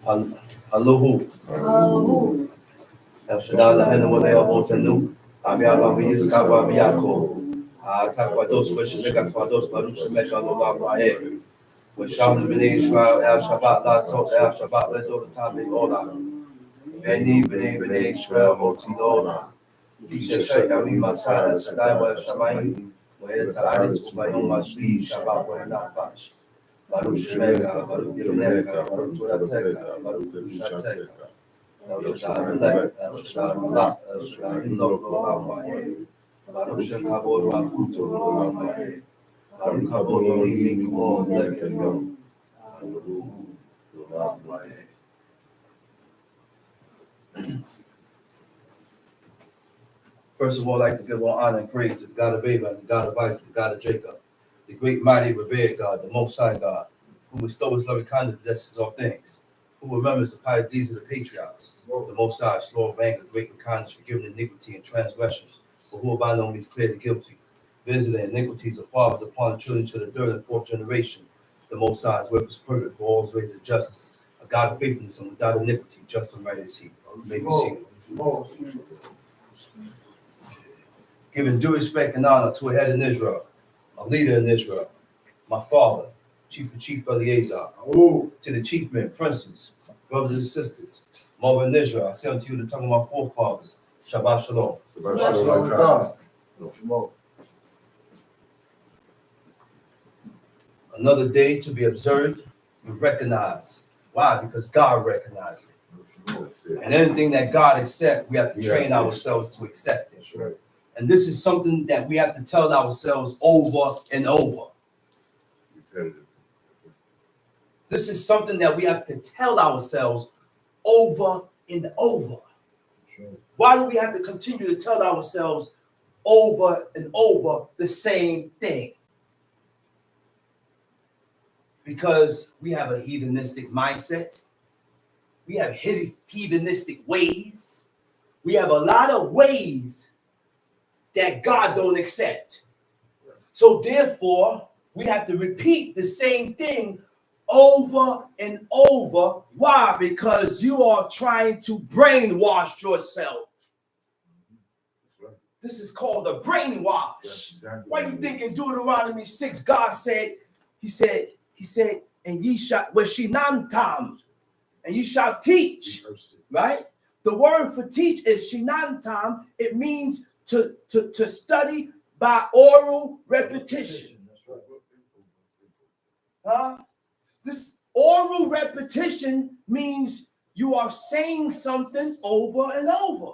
Alohu. El Shaddai Lahenu Modeo Botanu. Amiaba Yiska Wabiako. Takwados, Wishimeka Kwados, Barushimeka Lolabrae. With Shabbat B'nai Israel, El Shabbat La So, El Shabbat Ledo Tabi Ola. Beni B'nai Israel, Moti Lola. Isha Shai Ami Masai, El Shaddai Wa Shamayim. Where Ta'aretz Ubayom Mashbi, Shabbat Wa Nafash. Baruch Shemeka, Baruch Yirneka, Baruch Turateka, Baruch Kushateka. El Shaddai Melech, El Shaddai Malach, El Shaddai Himno L'Olam Va'eh. Baruch Shem Kavod Malchuto L'Olam Va'eh. Baruch Kavod Elohim Kimo Melech Elyon. Hallelujah L'Olam Va'eh. First of all, I'd like to give all honor and praise to the God of Abraham, the God of Isaac, the God of Jacob, the great, mighty, revered God, the Most High God, who bestows loving kindness, possesses all things, who remembers the pious deeds of the patriarchs, the Most High, slow of anger, great in kindness, forgiving iniquity and transgressions, but who by no means clear the guilty, visiting iniquities of fathers upon children to the third and fourth generation. The Most High's work is perfect for all ways of justice, a God of faithfulness and without iniquity, just and right is He. May we see. Giving due respect and honor to a head in Israel, a leader in Israel, my father, Chief Eleazar, to the chief men, princes, brothers and sisters, mother in Israel, I say unto you the tongue of my forefathers, Shabbat Shalom. Another day to be observed and recognized. Why? Because God recognized it. And anything that God accepts, we have to train ourselves to accept it. Right. And this is something that we have to tell ourselves over and over. This is something that we have to tell ourselves over and over. Why do we have to continue to tell ourselves over and over the same thing? Because we have a heathenistic mindset. We have heathenistic ways. We have a lot of ways that God don't accept. So therefore, we have to repeat the same thing over and over. Why? Because you are trying to brainwash yourself. This is called a brainwash. Why you think in Deuteronomy 6, God said, he said, and ye shall, shinantam, and you shall teach, right? The word for teach is shinantam. It means to study by oral repetition. This oral repetition means you are saying something over and over.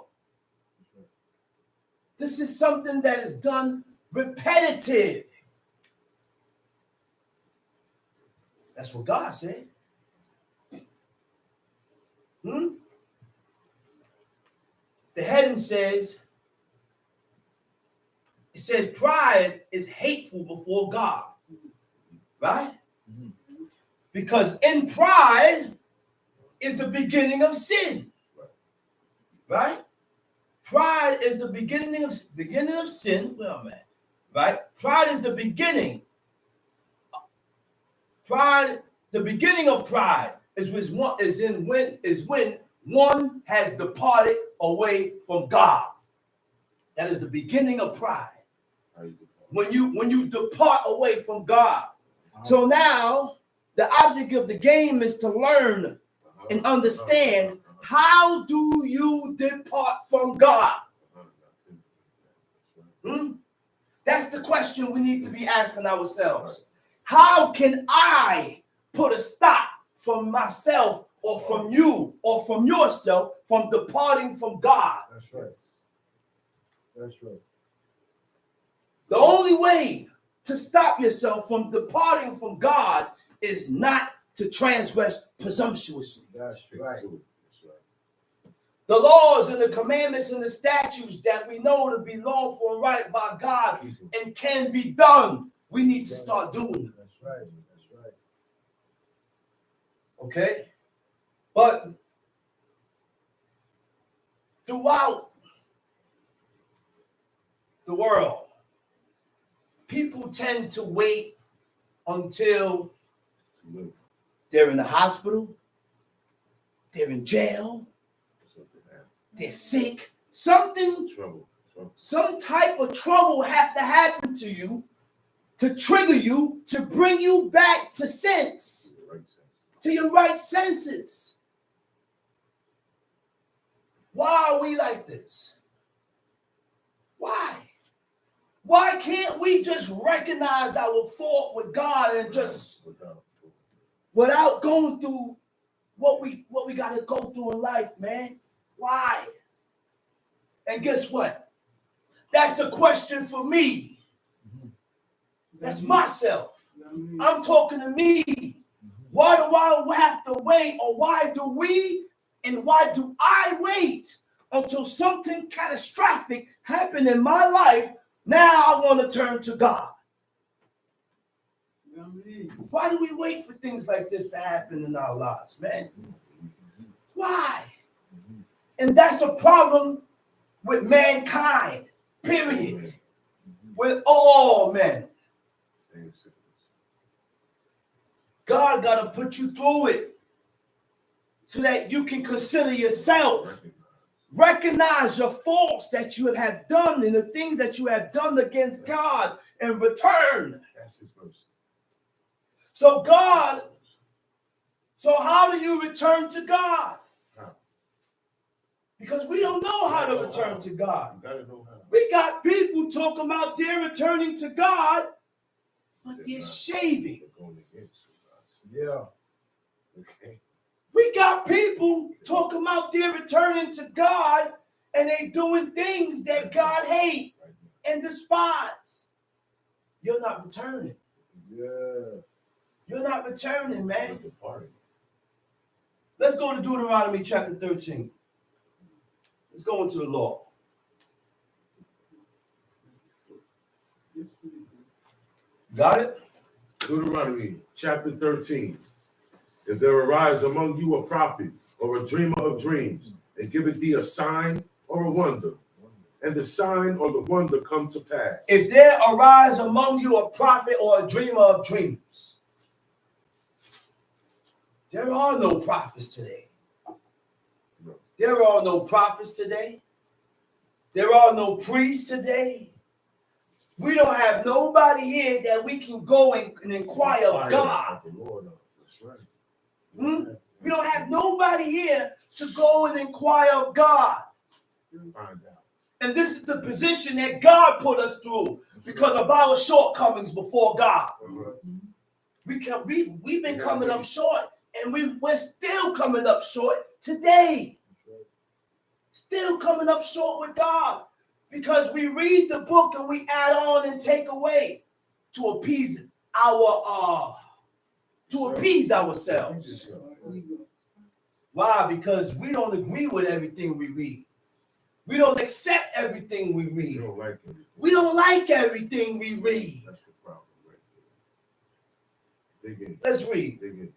This is something that is done repetitive. That's what God said. The heading says, it says pride is hateful before God, right? Because in pride is the beginning of sin, right? Pride is the beginning of sin. Where am I? Right? Pride is the beginning. Pride, the beginning of pride is when one has departed away from God. That is the beginning of pride. When you depart away from God. So now the object of the game is to learn and understand, how do you depart from God? That's the question we need to be asking ourselves. How can I put a stop from myself or from you or from yourself from departing from God? That's right. That's right. The only way to stop yourself from departing from God is not to transgress presumptuously. That's right. The laws and the commandments and the statutes that we know to be lawful and right by God and can be done, we need to start doing them. That's right. That's right. Okay? But throughout the world, people tend to wait until they're in the hospital, they're in jail, they're sick, something, some type of trouble have to happen to you to trigger you, to bring you back to sense, to your right senses. Why are we like this? Why? Why can't we just recognize our fault with God and just, without going through what we got to go through in life, man? Why? And guess what? That's the question for me. That's myself. I'm talking to me. Why do I have to wait, or why do we and why do I wait until something catastrophic happened in my life? Now I want to turn to God. Why do we wait for things like this to happen in our lives, man? Why? And that's a problem with mankind, period. With all men. God got to put you through it so that you can consider yourself. Recognize your faults that you have done and the things that you have done against God and return. That's his mercy. So how do you return to God? Because we don't know how to return to God. We got people talking about they're returning to God, but they're shaving. Yeah. Okay. We got people talking about they're returning to God and they doing things that God hates and despise. You're not returning. Yeah. You're not returning, man. Let's go to Deuteronomy chapter 13. Let's go into the law. Got it? Deuteronomy chapter 13. If there arise among you a prophet or a dreamer of dreams, and giveth thee a sign or a wonder, and the sign or the wonder come to pass. If there arise among you a prophet or a dreamer of dreams. There are no prophets today. There are no prophets today. There are no priests today. We don't have nobody here that we can go and inquire of God. That's right. We don't have nobody here to go and inquire of God. Find out. And this is the position that God put us through because of our shortcomings before God. We've been coming up short, and we're still coming up short today. Still coming up short with God because we read the book and we add on and take away to appease ourselves. Why? Because we don't agree with everything we read. We don't accept everything we read. We don't like everything we read. That's the problem right there. Dig in. Let's read. Dig in.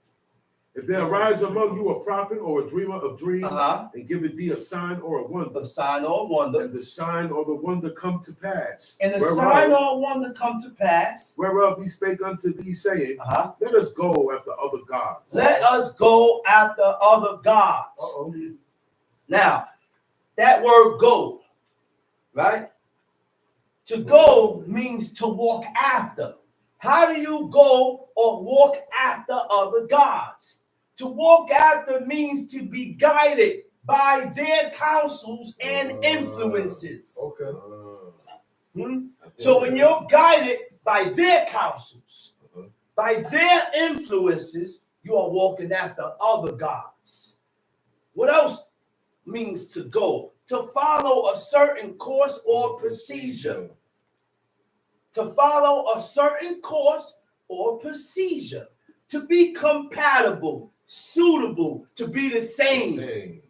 If there arise among you a prophet or a dreamer of dreams, and giveth thee a sign or a wonder, and the sign or the wonder come to pass, and the sign or wonder come to pass, whereof he spake unto thee, saying, let us go after other gods. Let us go after other gods. Now, that word "go," right? To go means to walk after. How do you go or walk after other gods? To walk after means to be guided by their counsels and influences. So when you're guided by their counsels, by their influences, you are walking after other gods. What else means to go? To follow a certain course or procedure. To follow a certain course or procedure. To be compatible, suitable, to be the same.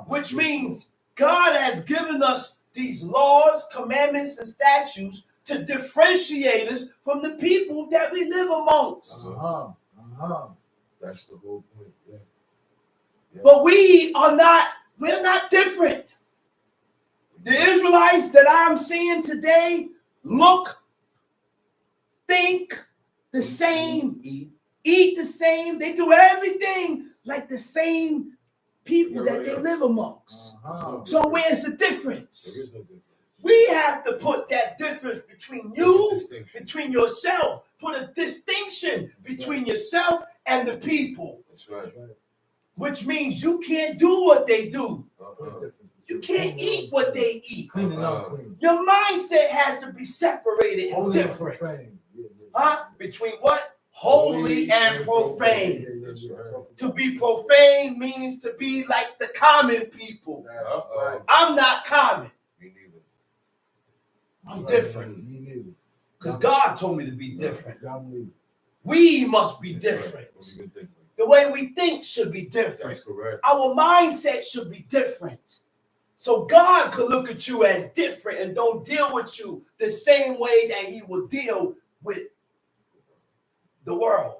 Which means God has given us these laws, commandments, and statutes to differentiate us from the people that we live amongst. That's the whole point. Yeah. But we're not different. The Israelites that I'm seeing today look, think the same, eat the same. They do everything like the same people that they live amongst. So where's the difference? There is no difference. We have to put that difference between you, between yourself, put a distinction between yourself and the people. That's right. Which means you can't do what they do. You can't eat what they eat. Clean it up. Your mindset has to be separated and different. Between what? Holy and profane. That's right. To be profane means to be like the common people. I'm not common. Me neither. I'm different. Me neither. Because God told me to be different. We must be different. What do you think? The way we think should be different. That's correct. Our mindset should be different. So God could look at you as different and don't deal with you the same way that he will deal with the world.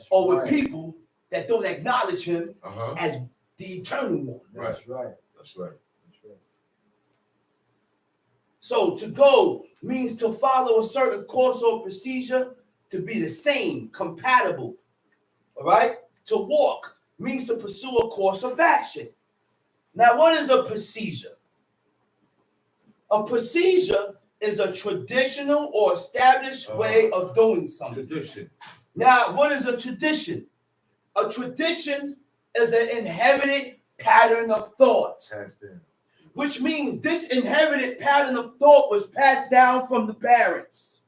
Or with people that don't acknowledge him as the eternal one. That's right. That's right. So to go means to follow a certain course or procedure, to be the same, compatible. All right? To walk means to pursue a course of action. Now, what is a procedure? A procedure is a traditional or established way of doing something. Tradition. Now, what is a tradition? A tradition is an inherited pattern of thought, which means this inherited pattern of thought was passed down from the parents,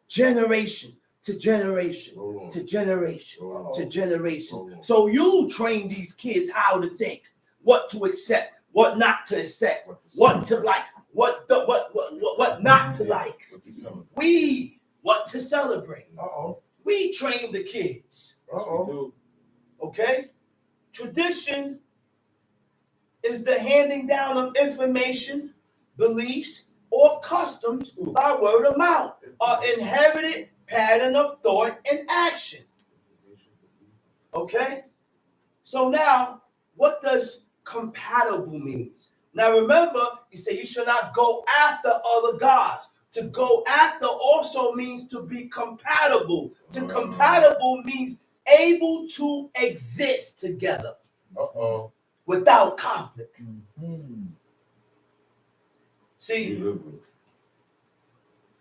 generation to generation to generation to generation. So you train these kids how to think, what to accept, what not to accept, what to like, what not to like. What to celebrate. We train the kids. Okay? Tradition is the handing down of information, beliefs, or customs by word of mouth, an inherited pattern of thought and action. Okay? So now, what does compatible mean? Now remember, he said you should not go after other gods. To go after also means to be compatible. To compatible means able to exist together without conflict. See,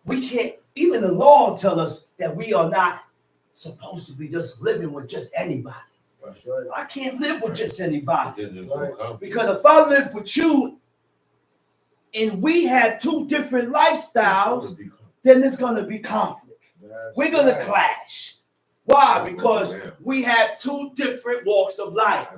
we can't, even the law tells us that we are not supposed to be just living with just anybody. That's right. I can't live with just anybody. Right. Because if I live with you and we had two different lifestyles, then there's going to be conflict. We're going to clash. Why? Because we have two different walks of life.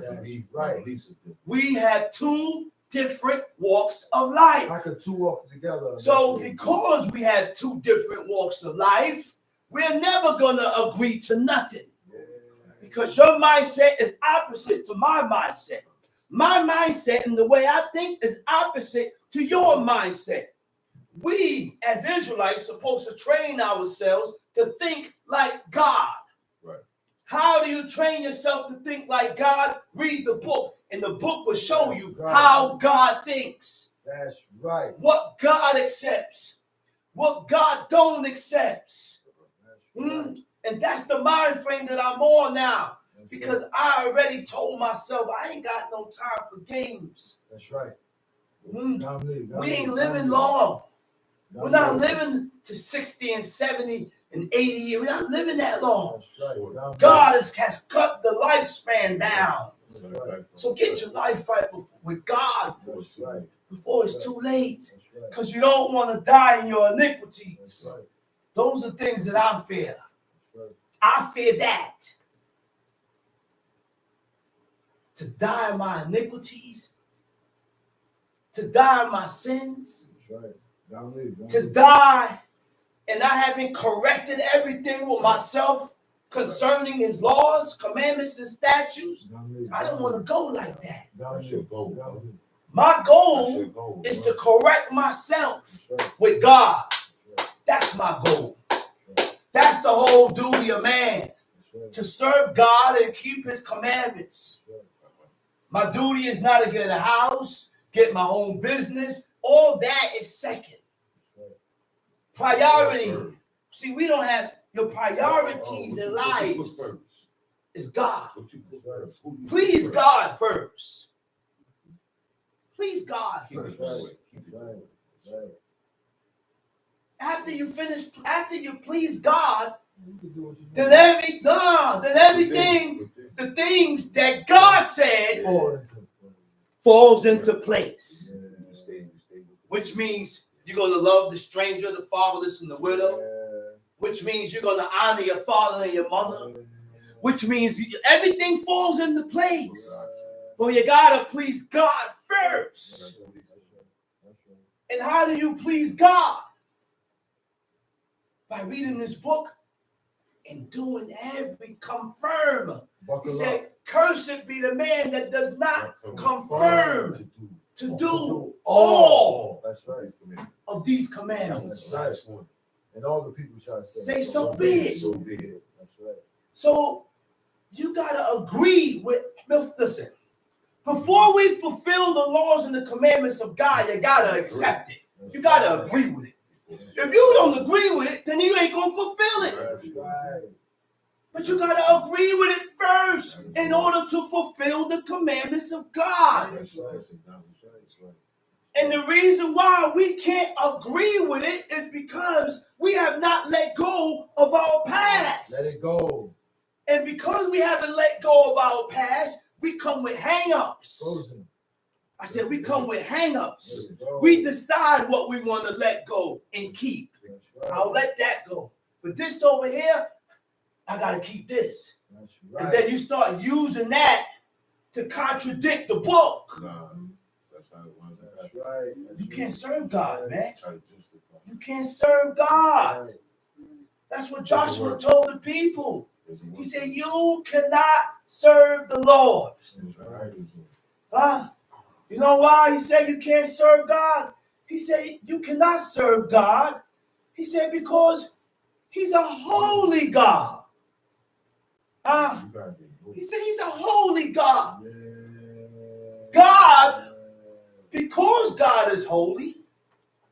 We have two different walks of life. How could two walk together? So because we have two different walks of life, we're never going to agree to nothing. Because your mindset is opposite to my mindset. My mindset and the way I think is opposite to your mindset. We, as Israelites, supposed to train ourselves to think like God. Right. How do you train yourself to think like God? Read the book, and the book will show you how God thinks. That's right. What God accepts. What God don't accept. And that's the mind frame that I'm on now. Because I already told myself I ain't got no time for games. That's right. We ain't living long. We're not living to 60 and 70 and 80 years. We're not living that long. God has cut the lifespan down. So get your life right with God before it's too late. Because you don't want to die in your iniquities. Those are things that I fear. I fear that. To die in my iniquities, to die in my sins, to die and I haven't corrected everything with myself concerning his laws, commandments, and statutes. I don't want to go like that. My goal is to correct myself with God. That's my goal. That's the whole duty of man, to serve God and keep his commandments. My duty is not to get a house, get my own business. All that is second. Priority. See, we don't have your priorities in lives. is God. What you put first? Who you Please put God first. Please God Keep it first. right. Keep it right. Right. After you please God, You can do what you then want. everything, the things that God said falls into place. You stay with Which means you're going to love the stranger, the fatherless, and the widow. Yeah. Which means you're going to honor your father and your mother. Which means everything falls into place. But you got to please God first. And how do you please God? By reading this book and doing confirm. He said, cursed be the man that does not confirm to do all That's right. of these commandments. That's right. And all the people shall Say, so be it. So be it. That's right. So you got to agree with, listen, before we fulfill the laws and the commandments of God, you got to accept it. You got to agree with it. If you don't agree with it, then you ain't going to fulfill it. That's right. But you got to agree with it first in order to fulfill the commandments of God. That's right. And the reason why we can't agree with it is because we have not let go of our past. Let it go. And because we haven't let go of our past, we come with hang-ups. Frozen. I said we come with hang-ups. Let it go. We decide what we want to let go and keep. That's right. I'll let that go. But this over here, I got to keep this. That's And right. then you start using that to contradict the book. Nah, that's how it was. That's right. You can't serve God, man. Try to justify. You can't serve God. Right. That's what Joshua told the people. He said, you cannot serve the Lord. Huh? You know why he said you can't serve God? He said you cannot serve God. He said because he's a holy God. Huh? He said he's a holy God. God, because God is holy,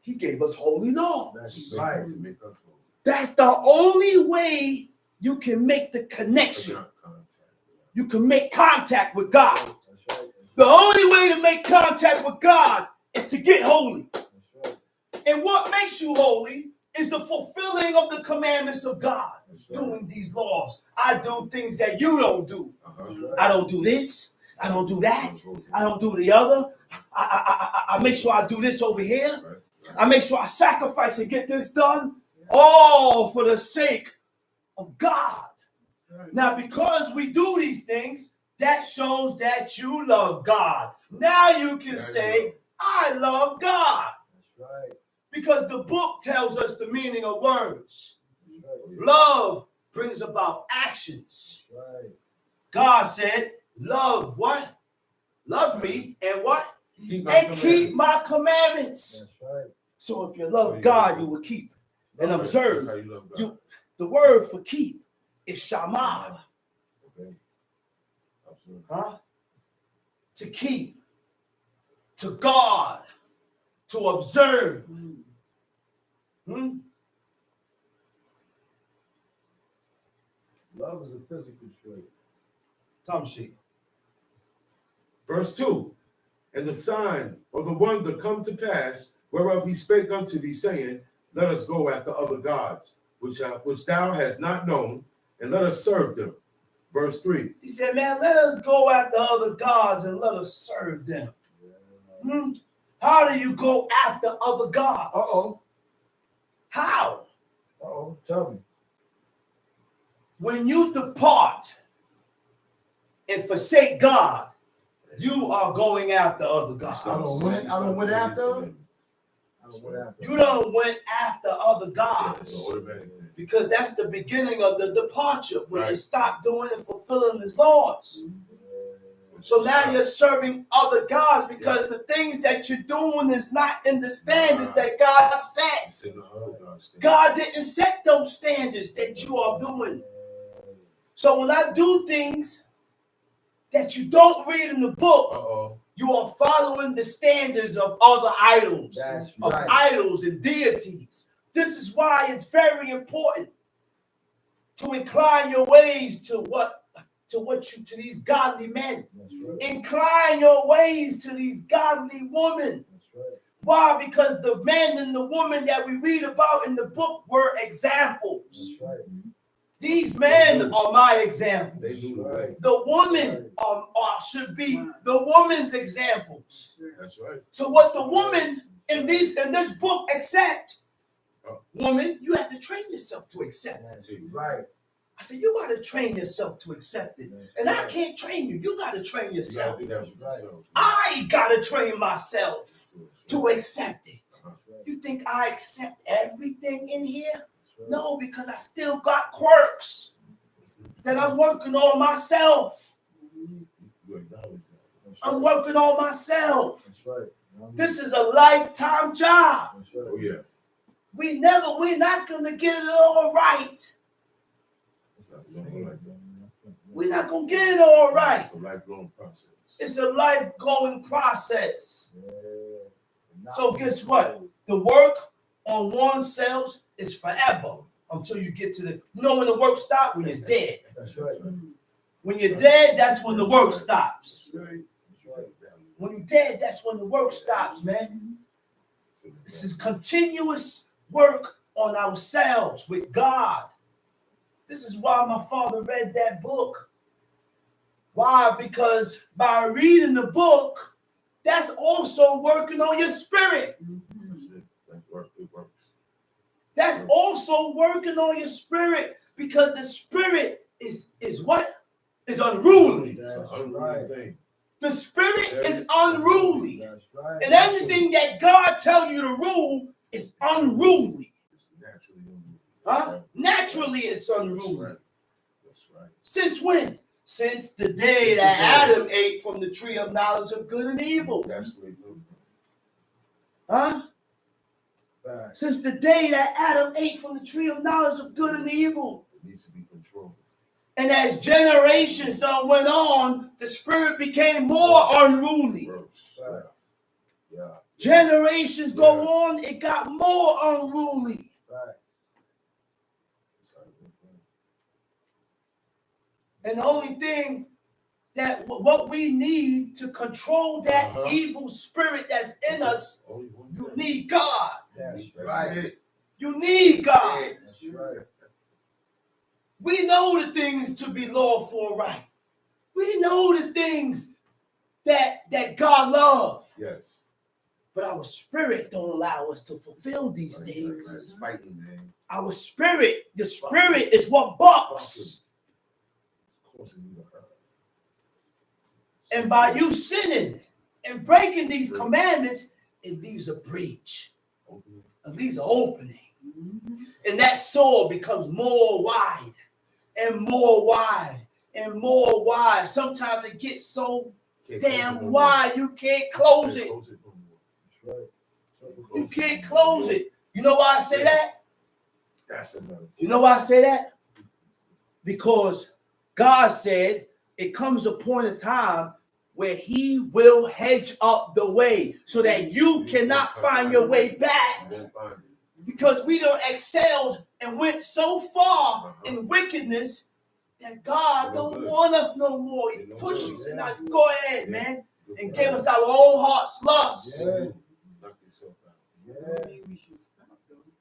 he gave us holy law. That's right. That's the only way you can make the connection. You can make contact with God. That's right. The only way to make contact with God is to get holy. That's right. And what makes you holy is the fulfilling of the commandments of God. Doing these laws. I do things that you don't do. I don't do this. I don't do that. I don't do the other. I make sure I do this over here. I make sure I sacrifice and get this done. All for the sake of God. Now, because we do these things, that shows that you love God. Now you can say, I love God. That's right. Because the book tells us the meaning of words. That's right. Love brings about actions. That's right. God said, love what? Love me and what? Keep Keep my commandments. That's right. So if you love God, you will keep and observe. That's how you love God. You, the word for keep is shamad. Okay. Absolutely. Huh? To keep, to guard, to observe. Love is a physical trait. Tamshi. Verse 2. And the sign or the wonder come to pass, whereof he spake unto thee, saying, let us go after other gods, which thou hast not known, and let us serve them. Verse 3. He said, man, let us go after other gods and let us serve them. How do you go after other gods? Uh-oh. How? Uh-oh. Tell me. When you depart and forsake God, you are going after other gods. I don't went after. You don't went after other gods. Because that's the beginning of the departure when you stop doing and fulfilling his laws. So now you're serving other gods because the things that you're doing is not in the standards that God set. God didn't set those standards that you are doing. So when I do things that you don't read in the book, you are following the standards of other idols, of idols and deities. This is why it's very important to incline your ways to what to these godly men. That's right. Incline your ways to these godly women. That's right. Why? Because the men and the women that we read about in the book were examples. That's right. These men are my examples. They knew the way. The women should be the woman's examples. That's right. So what the woman in this book accept, woman, you have to train yourself to accept it. That's right. I said, you got to train yourself to accept it. And I can't train you. You got to train You yourself. gotta do that with yourself. I got to train myself to accept it. That's right. You think I accept everything in here? That's right. No, because I still got quirks that I'm working on myself. You acknowledge that. That's I'm right. working on myself. That's right. This is a lifetime job. That's right. Oh, yeah. We're not going to get it all right. It's not going like that. We're not going to get it all right. It's a lifelong process. It's a life-going process. Yeah. So guess what? The work on oneself is forever until you get to the, you know when the work stops? When you're dead. That's right. When you're dead, that's when the work stops. That's right. When you're dead, that's when the work stops, man. This is continuous work on ourselves with God. This is why my father read that book. Why? Because by reading the book, that's also working on your spirit. That's it. That's work. It works. That's also working on your spirit, because the spirit is what? Is unruly. It's an That's unruly right. thing. The spirit is unruly. That's right. And everything that God tells you to rule is unruly. It's naturally unruly. Huh? Naturally, it's That's unruly. right. That's right. Since when? Since the day that Adam ate from the tree of knowledge of good and evil. That's what it goes. Huh? Facts. Since the day that Adam ate from the tree of knowledge of good and evil. It needs to be controlled. And as generations done went on, the spirit became more unruly. Works. Right. Yeah. Generations go on, it got more unruly. Facts. It's like, And the only thing that what we need to control that evil spirit that's in us, only one you thing. need God. That's That's right. it. You need God. That's right. We know the things to be lawful and right. We know the things that God loves. Yes. But our spirit don't allow us to fulfill these Right, things. right. It's fighting, man. Our spirit, the spirit is what bucks. It's causing you to hurt. And by you sinning and breaking these commandments, it leaves a breach. It leaves an opening. And that soul becomes more wide and more wide and more wide. Sometimes it gets so damn wide you can't close it. That's right. You can't close it. You know why I say that? That's another. You know why I say that? Because God said it comes a point in time where he will hedge up the way so that you cannot find your way back. You won't find it. Because we done excelled and went so far in wickedness that God don't want us no more. He pushed us and now you go ahead, man, and gave us our own heart's lust. Yeah. Knock yourself out. Yeah.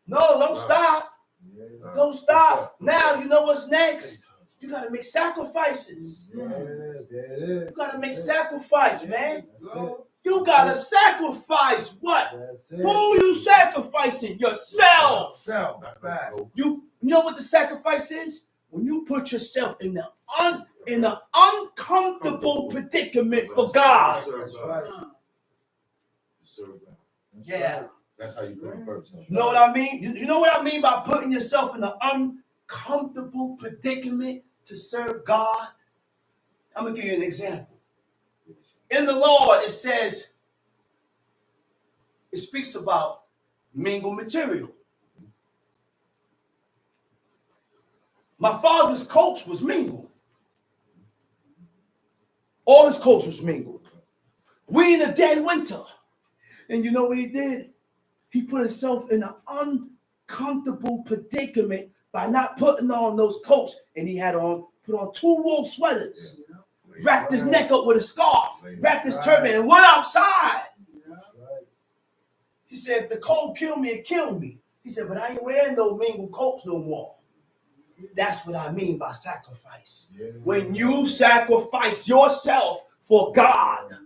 No, don't stop. Yeah. Don't stop. Now you know what's next. You gotta make sacrifices. Yeah. There it is. You gotta make sacrifice, man. That's it. You gotta sacrifice what? That's it. Who you sacrificing? Yourself. Self. Facts. You know what the sacrifice is? When you put yourself in the uncomfortable predicament for God. Serve That's God. right. Serve God. That's Yeah. right. That's how you put it first. You know what I mean? You know what I mean by putting yourself in an uncomfortable predicament to serve God? I'm going to give you an example. In the law, it says, it speaks about mingled material. My father's coats was mingled. All his coats was mingled. We in a dead winter. And you know what he did? He put himself in an uncomfortable predicament by not putting on those coats. And he had on put on 2 wool sweaters, Yeah. wrapped his neck up with a scarf, Right. wrapped his turban, and went outside. That's right. He said, if the cold kill me, it killed me. He said, but I ain't wearing no mingled coats no more. That's what I mean by sacrifice. Yeah. When you sacrifice yourself for God,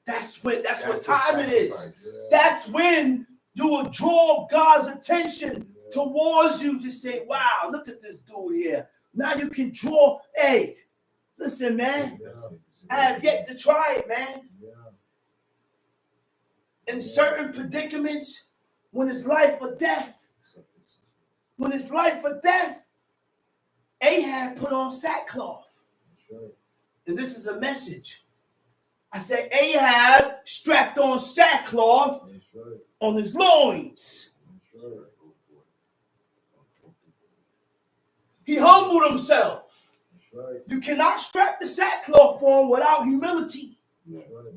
That's that's what the time it is. sacrifice. That's when you will draw God's attention towards you to say, wow, look at this dude here. Now you can draw, hey, listen, man, I have yet to try it, man. Yeah. In certain predicaments, when it's life or death, Ahab put on sackcloth. That's right. And this is a message. I said, Ahab strapped on sackcloth That's right. on his loins. That's right. He humbled himself. That's right. You cannot strap the sackcloth on without humility. That's right.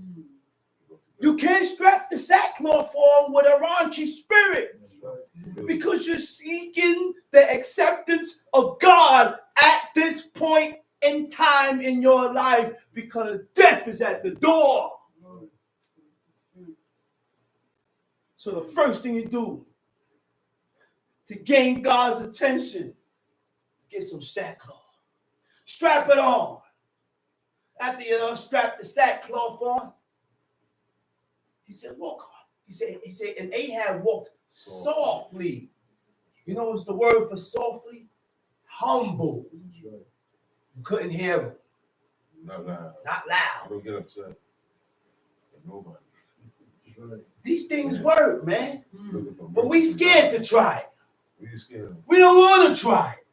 You can't strap the sackcloth on with a raunchy spirit, That's right. because you're seeking the acceptance of God at this point in time in your life, because death is at the door. So the first thing you do to gain God's attention, get some sackcloth. Strap it on. After you unstrap the sackcloth on, he said, walk on. He said, and Ahab walked softly. You know what's the word for softly? Humble. That's right. You couldn't hear him. Not loud. Not loud. Don't get upset. Nobody. That's right. These things work, man. Look at them. But we scared to try it. We scared of. We don't want to try it.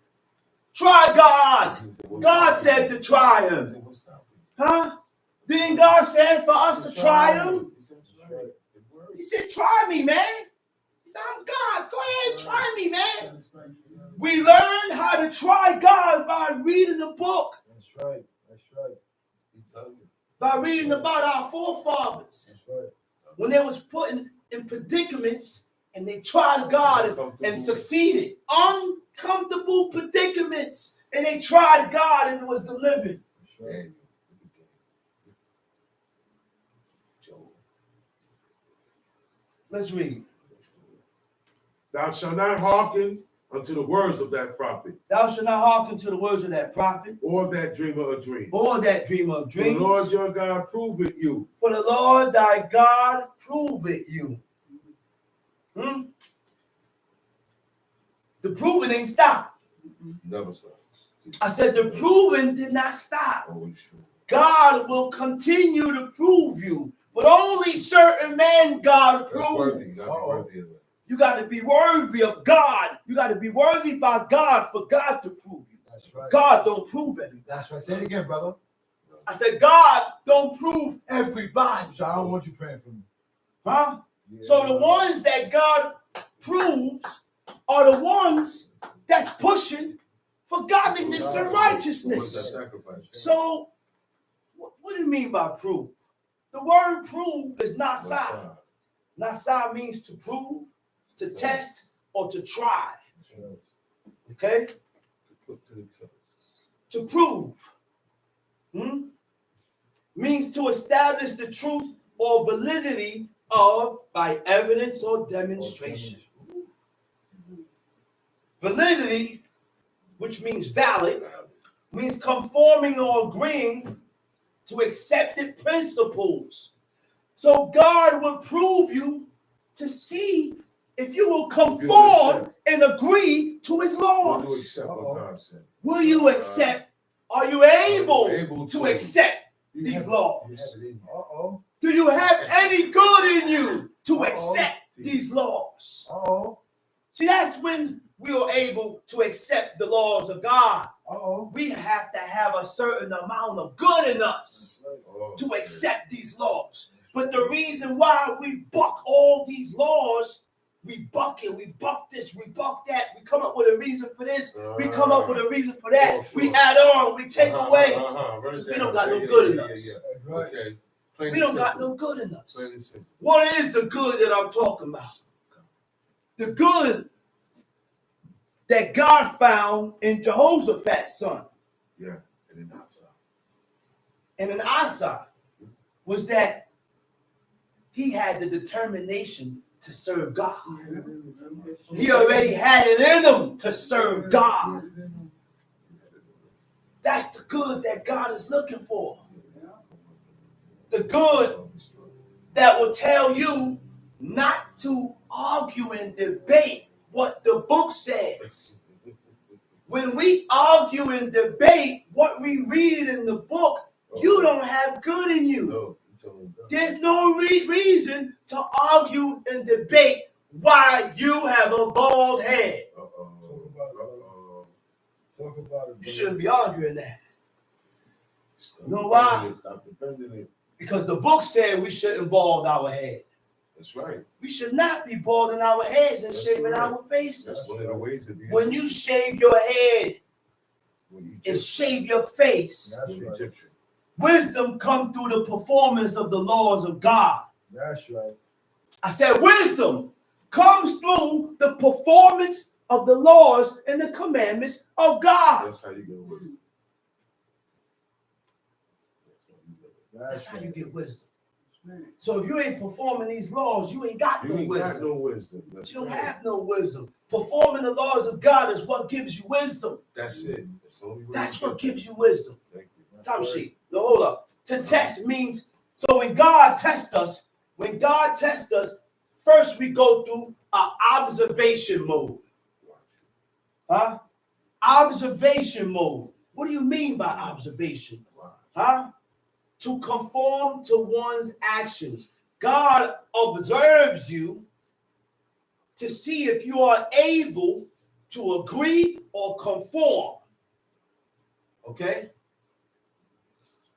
Try God. God said to try him. What's stopping? Huh? Didn't God say for us to try him? That's right. It works. He said, try me, man. He said, I'm God. Go ahead and try me, man. We learn how to try God by reading the book, That's right. That's right. He tell you. by reading about our forefathers. That's right. When they was put in predicaments and they tried God and succeeded. Uncomfortable predicaments. And they tried God and it was delivered. That's right. Let's read. Thou shalt not hearken unto the words of that prophet, Thou shalt not hearken to the words of that prophet, or that dreamer of dreams. or that dreamer of For the dreams. Lord your God proveth you. For the Lord thy God proveth you. The proving ain't stopped. Never stops. I said the proving did not stop. Always true. God will continue to prove you. But only certain men God That's worthy. proves. You gotta be worthy of it. You got to be worthy of God. You got to be worthy by God for God to prove you. That's right. God don't prove everybody. That's right. Say it again, brother. I said God don't prove everybody. So I don't want you praying for me. Huh? Yeah. So the ones that God proves are the ones that's pushing for godliness and What's righteousness. that sacrifice? So what do you mean by prove? The word prove is nasa. Nasa means to prove, to test, or to try. That's right. Okay? Put to the test. To prove means to establish the truth or validity of by evidence or demonstration. Validity, which means valid, means conforming or agreeing to accepted principles. So God will prove you to see if you will conform and agree to his Will you laws. accept what God said? Will you accept? Are you able to accept You these have it. laws? You have it in you. Uh-oh. Do you have any good in you to Uh-oh. accept these laws? Uh-oh. See, that's when we are able to accept the laws of God. Uh-oh. We have to have a certain amount of good in us Oh, to accept these laws. But the reason why we buck all these laws, we buck it, we buck this, we buck that, we come up with a reason for this, we come up with a reason for that, Oh, sure. we add on, we take away. Run it We down. don't got no Yeah, good in yeah, us. yeah, yeah. That's right. Okay. Plain We and don't got simple. no good in Plain us. and simple. What is the good that I'm talking about? The good that God found in Jehoshaphat's son Yeah, and then outside. and in Asa was that he had the determination to serve God. He already had it in him to serve God. That's the good that God is looking for. The good that will tell you not to argue and debate what the book says. When we argue and debate what we read in the book, you don't have good in you. There's no reason to argue and debate why you have a bald head. Talk about it. You shouldn't be arguing that. Stop You know why? defending it, stop defending it. Because the book said we shouldn't bald our head. That's right. We should not be balding our heads and That's shaving right. our faces. That's one of the ways to be. When you shave your head and shave your face, That's right. Egyptian. wisdom comes through the performance of the laws of God. That's right. I said wisdom comes through the performance of the laws and the commandments of God. That's how you get wisdom. That's how you get wisdom. So if you ain't performing these laws, you ain't got You no ain't wisdom. got no wisdom. That's You don't right. have no wisdom. Performing the laws of God is what gives you wisdom. That's it. That's, the only way That's you what get gives you wisdom. it. Thank you. Time sheet. No, hold up. To test means, so when God tests us, first we go through an observation mode. Huh? Observation mode. What do you mean by observation? Huh? To conform to one's actions. God observes you to see if you are able to agree or conform. Okay?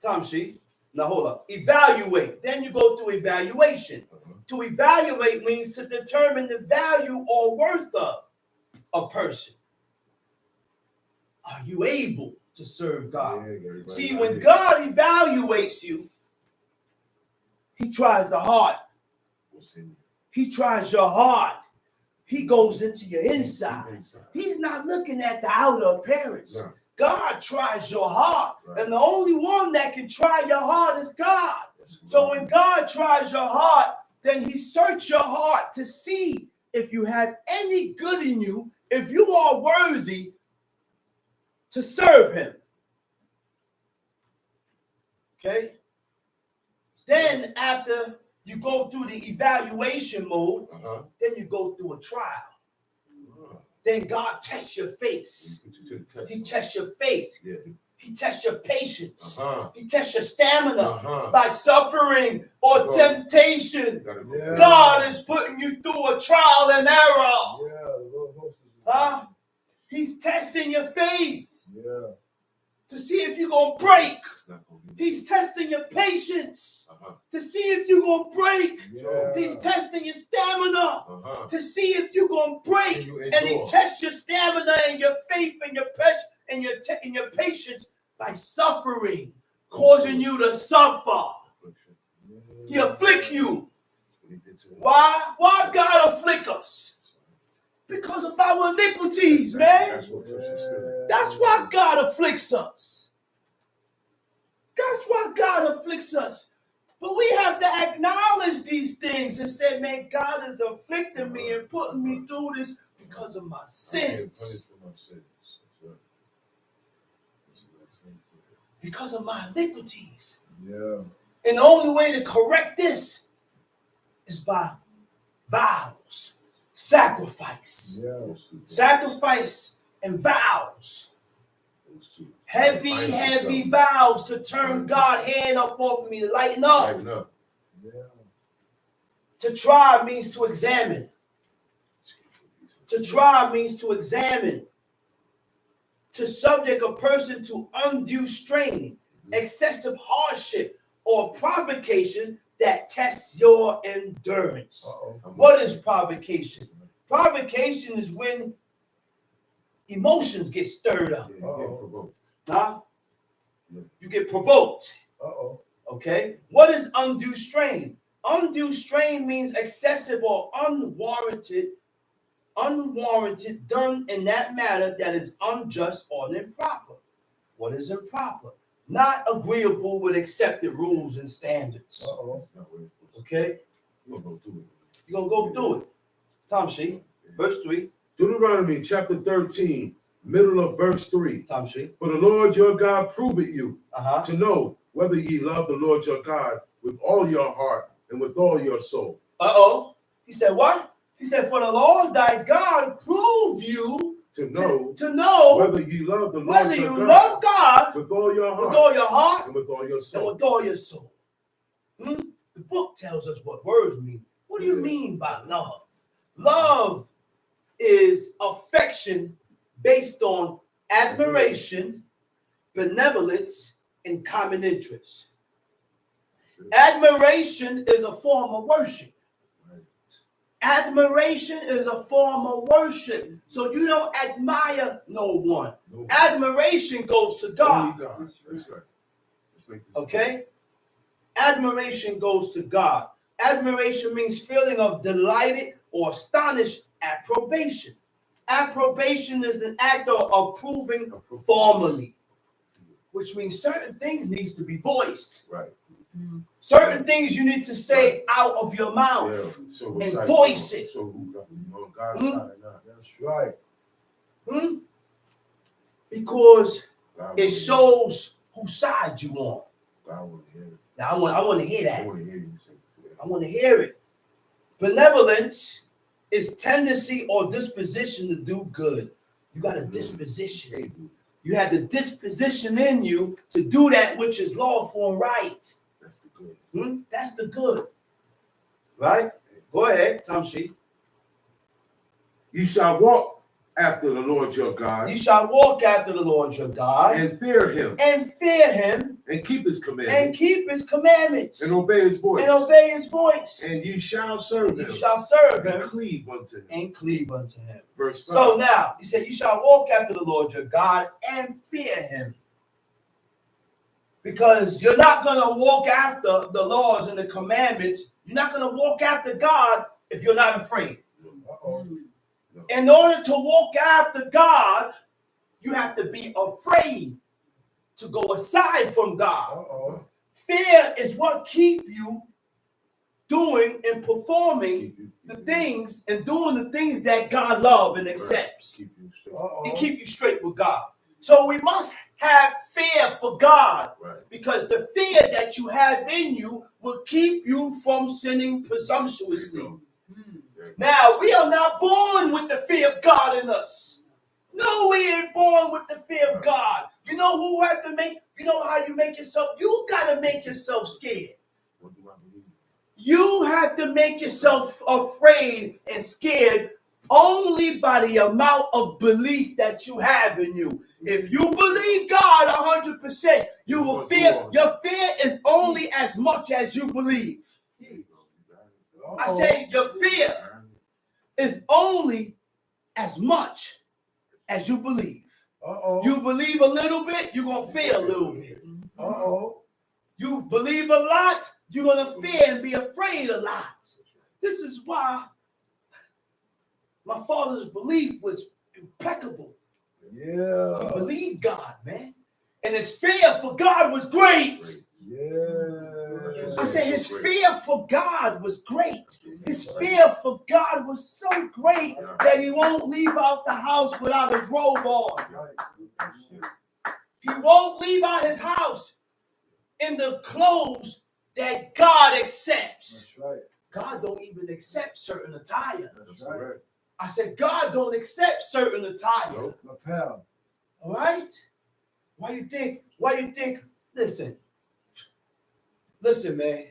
Time sheet. Now hold up. Evaluate. Then you go through evaluation. To evaluate means to determine the value or worth of a person. Are you able to serve God? Yeah, See, when God evaluates you, he tries the heart. He tries your heart. He goes into your inside. He's not looking at the outer appearance. No. God tries your heart. And the only one that can try your heart is God. So when God tries your heart, then he searches your heart to see if you have any good in you, if you are worthy to serve him. Okay? Then after you go through the evaluation mode, then you go through a trial. Then God tests your face. He tests your faith. Yeah. He tests your patience. He tests your stamina by suffering or Go. temptation. Yeah. God is putting you through a trial and error. Yeah, the Lord hosts us. Huh? He's testing your faith Yeah. to see if you're going to break. It's not gonna be- He's testing your patience to see if you're going to break. Yeah. He's testing your stamina to see if you're going to break. Can you And he endure? tests your stamina and your faith and your patience by suffering, causing you to suffer. He afflict you. Why? Why God afflict us? Because of our iniquities, man. That's what touches the spirit. That's why God afflicts us. That's why God afflicts us. But we have to acknowledge these things and say, man, God is afflicting me and putting me through this because of my I get sins. punished for my sins. That's right. That's what I say to you. Because of my iniquities. Yeah. And the only way to correct this is by vows, sacrifice. Yeah. Those two things. Sacrifice and vows. Those two. Heavy, Find heavy yourself. vows to turn God's hand up off me, to lighten up. Lighten up. Yeah. To try means to examine. To try means to examine. To subject a person to undue strain, excessive hardship, or provocation that tests your endurance. Uh-oh. What is provocation? Provocation is when emotions get stirred up. Yeah, you get provoked. Huh? You get provoked. Uh-oh. Okay? What is undue strain? Undue strain means excessive or unwarranted unwarranted, done in that manner that is unjust or improper. What is improper? Not agreeable with accepted rules and standards. Uh-oh. Okay? You're gonna go through it. You're going to go do it. Tom Sheet, verse 3. Deuteronomy chapter 13, middle of verse 3. Tom Sheet. For the Lord your God proveth you Uh-huh. to know whether ye love the Lord your God with all your heart and with all your soul. Uh-oh. He said what? He said, for the Lord thy God prove you To know to know whether ye love the Lord whether your you God love God with all your with heart all your heart and with all your and soul. with all your soul. The book tells us what words mean. What do you mean by love? Love is affection based on admiration, benevolence, and common interests. Admiration is a form of worship. Admiration is a form of worship. So you don't admire no one. No. Admiration goes to God. Only God. That's right. Let's make this Okay? Admiration goes to God. Admiration means feeling of delighted or astonished approbation. Approbation is an act of approving formally, which means certain things needs to be voiced. right. Certain things you need to say out of your mouth. Yeah. So And side voice you it. So who got you on God's side or not? That's right. Because God it wanna shows whose side you on. God want to hear it. Now I want to hear I that. want to hear you say it. I want to hear it. Benevolence is tendency or disposition to do good. You got a disposition. You have the disposition in you to do that which is lawful and right. That's the good. That's the good. Right? Go ahead, Tom Sheet. You shall walk after the Lord your God You shall walk after the Lord your God and fear him and fear him and keep his and commandments keep his commandments and obey his voice. and obey his voice. And you shall serve You him shall serve and him cleave unto him. and cleave unto him. Verse 5. So now, he said, you shall walk after the Lord your God and fear him. Because you're not going to walk after the laws and the commandments. You're not going to walk after God if you're not afraid. Uh-oh. In order to walk after God, you have to be afraid to go aside from God. Uh-oh. Fear is what keep you doing and performing the things and doing the things that God loves and accepts. Keep you straight. It Uh-oh. keep you straight with God. So we must have fear for God, Right. because the fear that you have in you will keep you from sinning presumptuously. Now, we are not born with the fear of God in us. No, we ain't born with the fear of God. You know who have to make, you know how you make yourself, you got to make yourself scared. What do I believe? You have to make yourself afraid and scared only by the amount of belief that you have in you. If you believe God 100%, you will fear. Your fear is only as much as you believe. I say your fear is only as much as you believe. Uh-oh. You believe a little bit, you're going to fear a little bit. Uh-oh. You believe a lot, you're going to fear and be afraid a lot. This is why my father's belief was impeccable. Yeah. He believed God, man. And his fear for God was great. Yeah. I said his fear for God was great. His fear for God was so great that he won't leave out the house without his robe on. He won't leave out his house in the clothes that God accepts. That's right. God don't even accept certain attire. That's right. I said, God don't accept certain attire. Nope. Lapel. All right? Why you think, listen, man.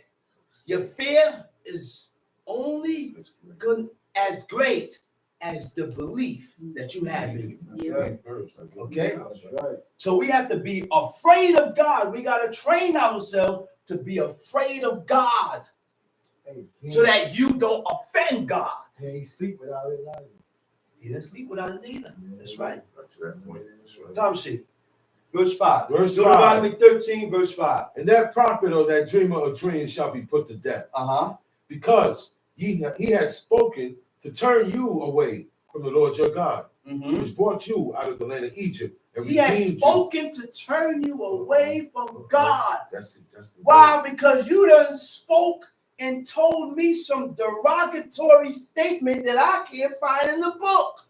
Your fear is only good as great as the belief that you have in you. That's right. Okay? That's right. So we have to be afraid of God. We got to train ourselves to be afraid of God Hey, so that you don't offend God. he ain't sleep without it either. He didn't sleep without it either. That's right. That's that point. That's right. Tom sheet. Verse 5. Verse Deuteronomy 13, verse 5. And that prophet or that dreamer of dreams shall be put to death, Uh-huh. because he has spoken to turn you away from the Lord your God, Mhm. which brought you out of the land of Egypt and He has redeemed you. spoken to turn you away from God. That's the Why? Because you done spoke and told me some derogatory statement that I can't find in the book.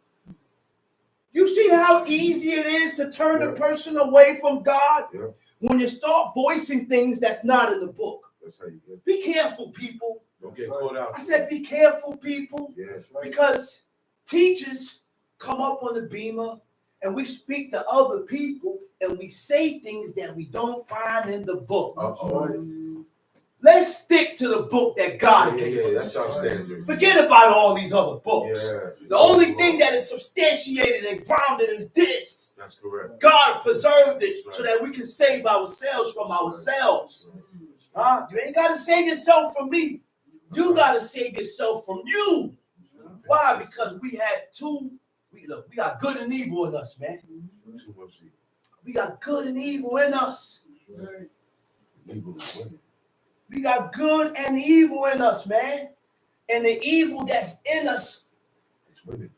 You see how easy it is to turn a person away from God when you start voicing things that's not in the book. That's how you get. Be careful, people. Don't get caught out. I said be careful, people. Yes. Because teachers come up on the beamer and we speak to other people and we say things that we don't find in the book. Let's stick to the book that God gave us. That's our standard. Forget about all these other books. Yeah. The only thing that is substantiated and grounded is this. That's correct. God preserved it Right. so that we can save ourselves from ourselves. Huh? You ain't got to save yourself from me. You got to save yourself from you. Why? Because we got good and evil in us, man. Too much evil. We got good and evil in us. Evil is winning. We got good and evil in us, man. And the evil that's in us It's winning.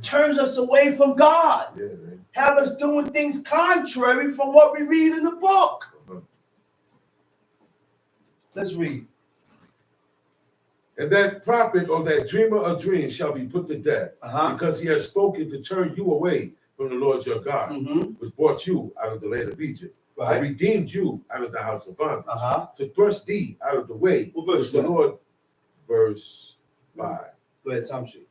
turns us away from God. Yeah, man. Have us doing things contrary from what we read in the book. Let's read. And that prophet or that dreamer of dreams shall be put to death, because he has spoken to turn you away from the Lord your God, which brought you out of the land of Egypt, and redeemed you out of the house of bondage, to thrust thee out of the way. What verse? The Lord, verse 5. Go ahead, Tom Street.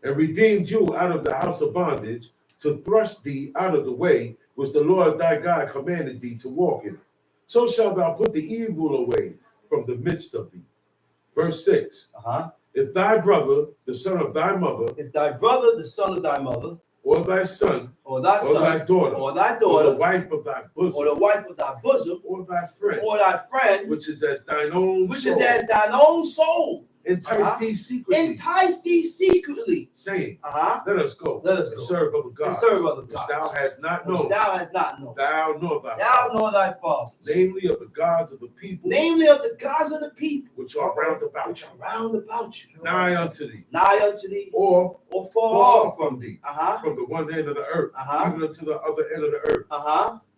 And redeemed you out of the house of bondage, to thrust thee out of the way, which the Lord thy God commanded thee to walk in. So shalt thou put the evil away from the midst of thee. Verse 6. If thy brother, the son of thy mother, if thy brother, the son of thy mother, or thy son, or thy son, thy daughter, or thy or daughter, the wife of thy bosom, or the wife of thy bosom, or thy friend, which is as thine own which soul, is as thine own soul, entice thee secretly, saying, let us go, and serve other gods, which thou hast not known, thou nor thy father, namely of the gods of the people, which are round about you, nigh unto thee, or far from thee, from the one end of the earth, even unto the other end of the earth.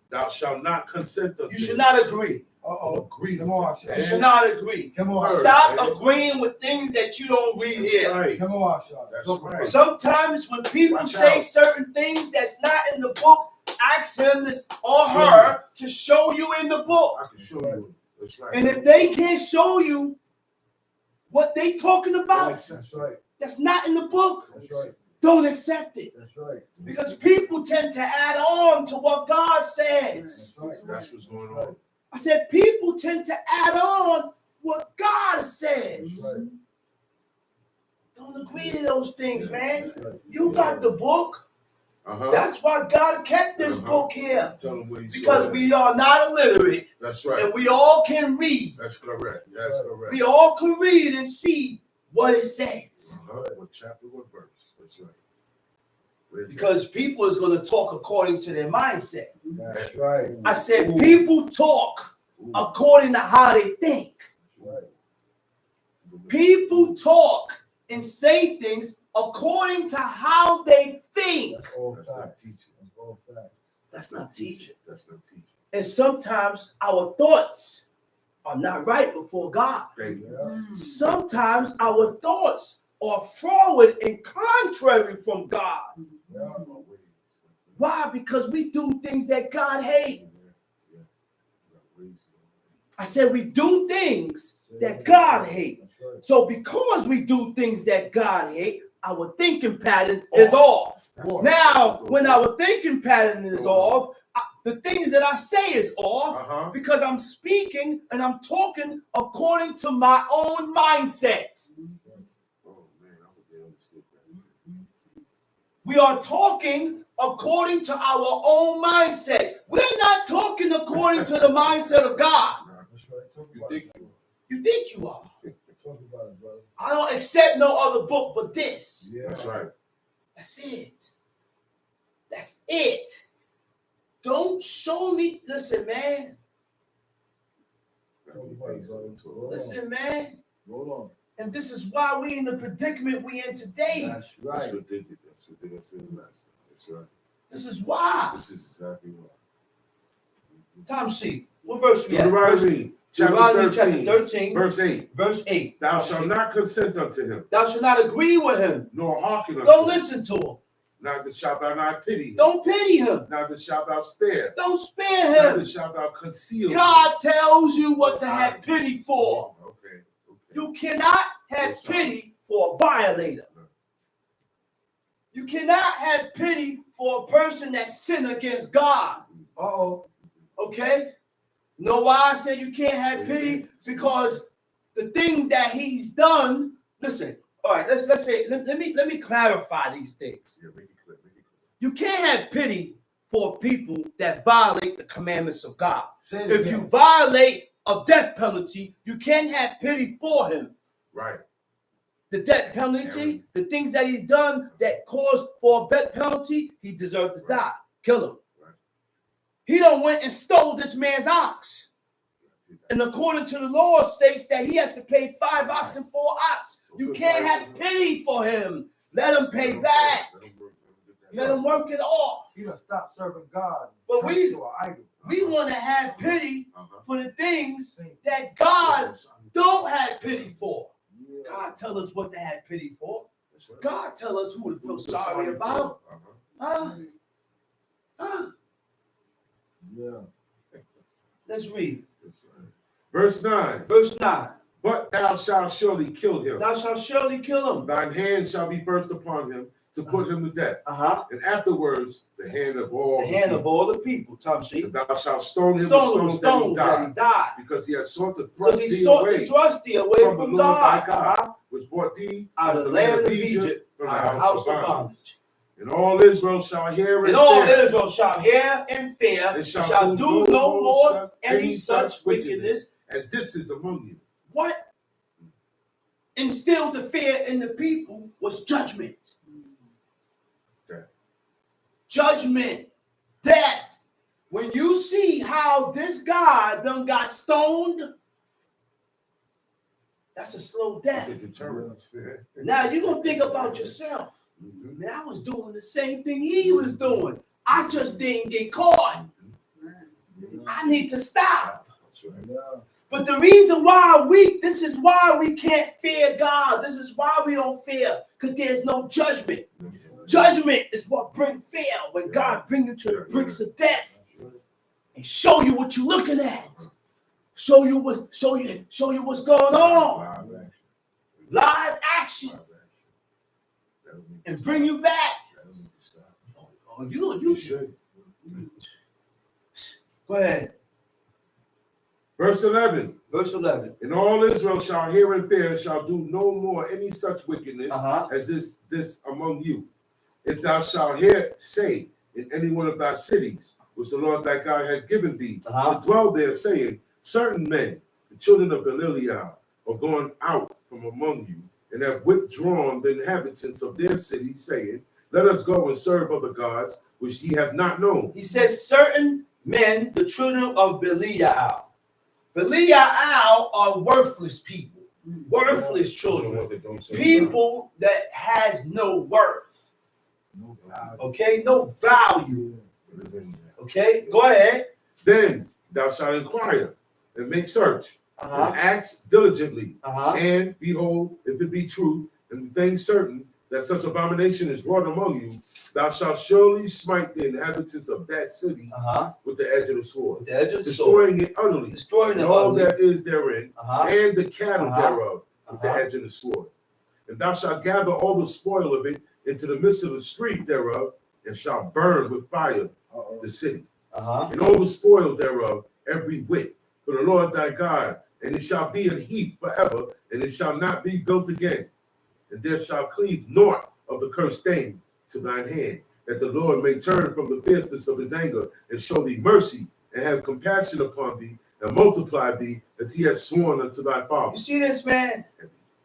Thou shalt not consent unto. You should not agree. Agree. Come on, You should not agree. Come on. Stop agreeing with things that you don't read here. Right. Come on, Sean. That's right. Sometimes when people Watch say out. certain things that's not in the book, ask him or her to show you in the book. I can show you. That's right. And if they can't show you what they talking about, That's right. that's not in the book, That's right. don't accept it. That's right. Because people tend to add on to what God says. That's right. That's what's going on. I said people tend to add on what God says. That's right. Don't agree to those things, man. That's right. You got the book. That's why God kept this book here. Tell them what he Because said. we are not illiterate. That's right. And we all can read. That's correct. That's correct. We all can read and see what it says. What chapter, what verse? That's right. Where's Because people is going to talk according to their mindset. That's right. I said people talk according to how they think. That's right. People talk and say things according to how they think. That's all That's not facts. teaching. That's all facts. That's not teaching. That's not teaching. And sometimes our thoughts are not right before God. Thank you. Yeah. Sometimes our thoughts are forward and contrary from God. Yeah. Why? Because we do things that God hates. I said we do things that God hates. That's right. So because we do things that God hates, our thinking pattern is off. Now, when our thinking pattern is off, the things that I say is off because I'm speaking and I'm talking according to my own mindset. Oh man, I hope they understood that. We are talking according to our own mindset. We're not talking according to the mindset of God. That's right. Talk You about think it. You think you are. Talk about it, brother. I don't accept no other book but this. Yeah. That's right. That's it. That's it. Don't show me. Listen, man. Talk about it, brother. Roll on. Listen, man. Roll And this is why we in the predicament we in today. That's That's right. what they did. That's what they did in the last. That's right. This is why. This is exactly why. Tom C. What verse we at? Deuteronomy chapter Deuteronomy 13, chapter 13, verse 8. verse 8. Thou shalt not consent unto him, Thou shalt not agree with him. nor hearken unto Don't him. listen to him. Neither shalt thou not pity him. Don't pity him. Neither shalt thou spare. Don't spare Neither him. shalt thou conceal. God tells you what to have pity for. Okay. You cannot have pity for a violator. You cannot have pity for a person that sinned against God. Uh-oh. Okay? Know why I said you can't have pity? Because the thing that he's done. Listen. All right. Let's say. Let me clarify these things. Yeah, make it clear. You can't have pity for people that violate the commandments of God. Say it If again. you violate a death penalty, you can't have pity for him. Right. The death penalty, the things that he's done that caused for a death penalty, he deserved to die. Kill him. Right. He done went and stole this man's ox. And according to the law states that he has to pay 5 ox and 4 ox. You can't have pity for him. Let him pay back. Let him work it off. He done stopped serving God. But we- to an idol. We want to have pity for the things that God don't have pity for. Yeah. God tell us what to have pity for. That's right. God tell us who to feel sorry about. Huh? Yeah. Let's read. That's right. Verse 9. Verse 9. But thou shalt surely kill him. Thou shalt surely kill him. Thine hand shall be first upon him to put him to death. Uh-huh. And afterwards, the hand of all. The hand of all the people, Tom C. And thou shalt stone him with Stone stones that he stones that he died. died. Because he has sought to Because thrust he thee sought to away thrust thee away from the from Lord God. thy God, Uh-huh. which brought thee Out of the land of Egypt, from the out of the house of bondage. bondage. And all Israel shall hear And all fear, Israel shall hear and fear, and shall do no more any such wickedness. as this is among you. What instilled the fear in the people was judgment. Death. Judgment, death. When you see how this guy done got stoned, that's a slow That's death. a deterrent. Now you're going to think about yourself. Mhm. Man, I was doing the same thing he was doing. I just didn't get caught. I need to stop. That's right. Yeah. But the reason why this is why we can't fear God. This is why we don't fear, because there's no judgment. Judgment is what brings fear. When God brings you to the brink of death and show you what you're looking at, show you what's going on, live action, and bring you back. Oh, you should. Go ahead. Verse 11. Verse 11. And all Israel shall hear and fear, shall do no more any such wickedness Uh-huh. as this among you. If thou shalt hear say in any one of thy cities, which the Lord thy God had given thee, Uh-huh. to dwell there, saying, certain men, the children of Belial, are gone out from among you, and have withdrawn the inhabitants of their cities, saying, let us go and serve other gods, which ye have not known. He says, certain men, the children of Belial. Belial are worthless people, worthless children, people that has no worth, okay, no value, okay, go ahead. Then thou shalt inquire and make search, Uh-huh, and ask diligently, uh-huh, and behold, if it be truth, and the thing certain that such abomination is wrought among you, thou shalt surely smite the inhabitants of that city uh-huh, with the edge of the sword, the edge of the sword, destroying it utterly, destroying and them all utterly. that is therein, Uh-huh, and the cattle Uh-huh. thereof with the Uh-huh. edge of the sword. And thou shalt gather all the spoil of it into the midst of the street thereof, and shalt burn with fire Uh-oh. the city, uh-huh, and all the spoil thereof, every whit, for the Lord thy God, and it shall be an heap forever, and it shall not be built again. And there shall cleave naught of the cursed thing to thine hand, that the Lord may turn from the fierceness of his anger, and show thee mercy, and have compassion upon thee, and multiply thee, as he has sworn unto thy you fathers. see this, man?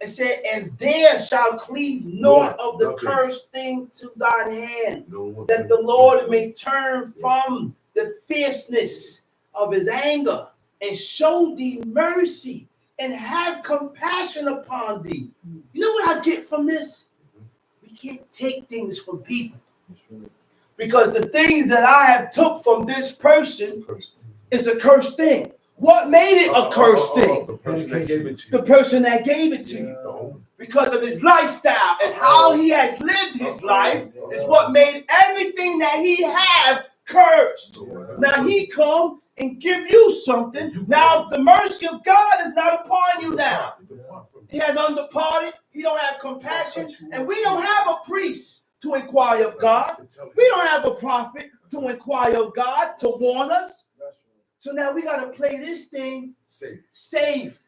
It said, and there shall cleave naught of the Nothing. cursed thing to thine hand, No one that the Lord may turn from the fierceness of his anger and show thee mercy and have compassion upon thee. You know what I get from this? We can't take things from people. Because the things that I have took from this person is a cursed thing. What made it a cursed thing? The person that gave it to you. The person that gave it to you. Because of his lifestyle and how he has lived his life is what made everything that he have cursed. Now he come and give you something. Now the mercy of God is not upon you now. He has undeparted. He don't have compassion. And we don't have a priest to inquire of God. We don't have a prophet to inquire of God to warn us. So now we got to play this thing safe.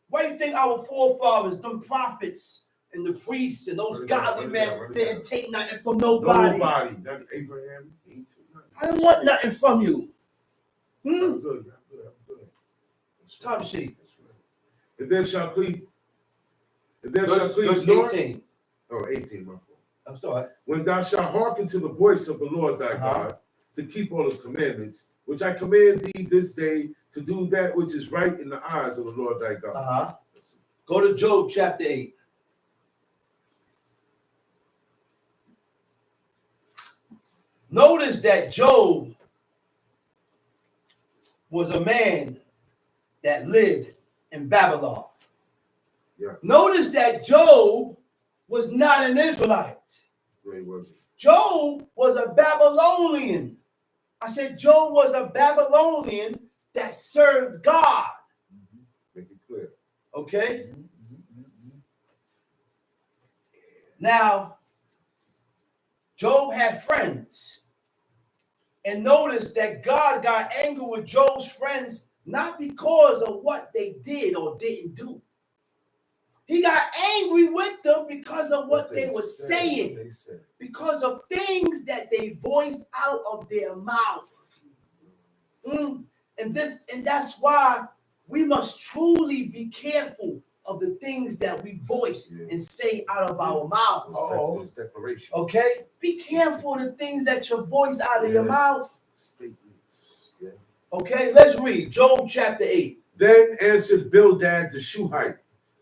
Why do you think our forefathers, them prophets and the priests and those godly men didn't take nothing from nobody? Nobody. Not Abraham. I don't want nothing from you. I'm good. Time sheet. If there shall cleave Verse north. 18. Oh, 18, my fault. I'm sorry. When thou shalt hearken to the voice of the Lord thy God, to keep all his commandments, which I command thee this day, to do that which is right in the eyes of the Lord thy God. Go to Job chapter 8. Notice that Job was a man that lived in Babylon. Yeah. Notice that Job was not an Israelite. Right, was it? Job was a Babylonian. I said Job was a Babylonian that served God. Make it clear. Okay? Now, Job had friends. And notice that God got angry with Job's friends not because of what they did or didn't do. He got angry with them because of what they were saying. Because of things that they voiced out of their mouth. And that's why we must truly be careful of the things that we voice and say out of our mouth. Okay? Be careful of the things that you voice out of your mouth. Okay, let's read Job chapter 8. Then answered Bildad the Shuhite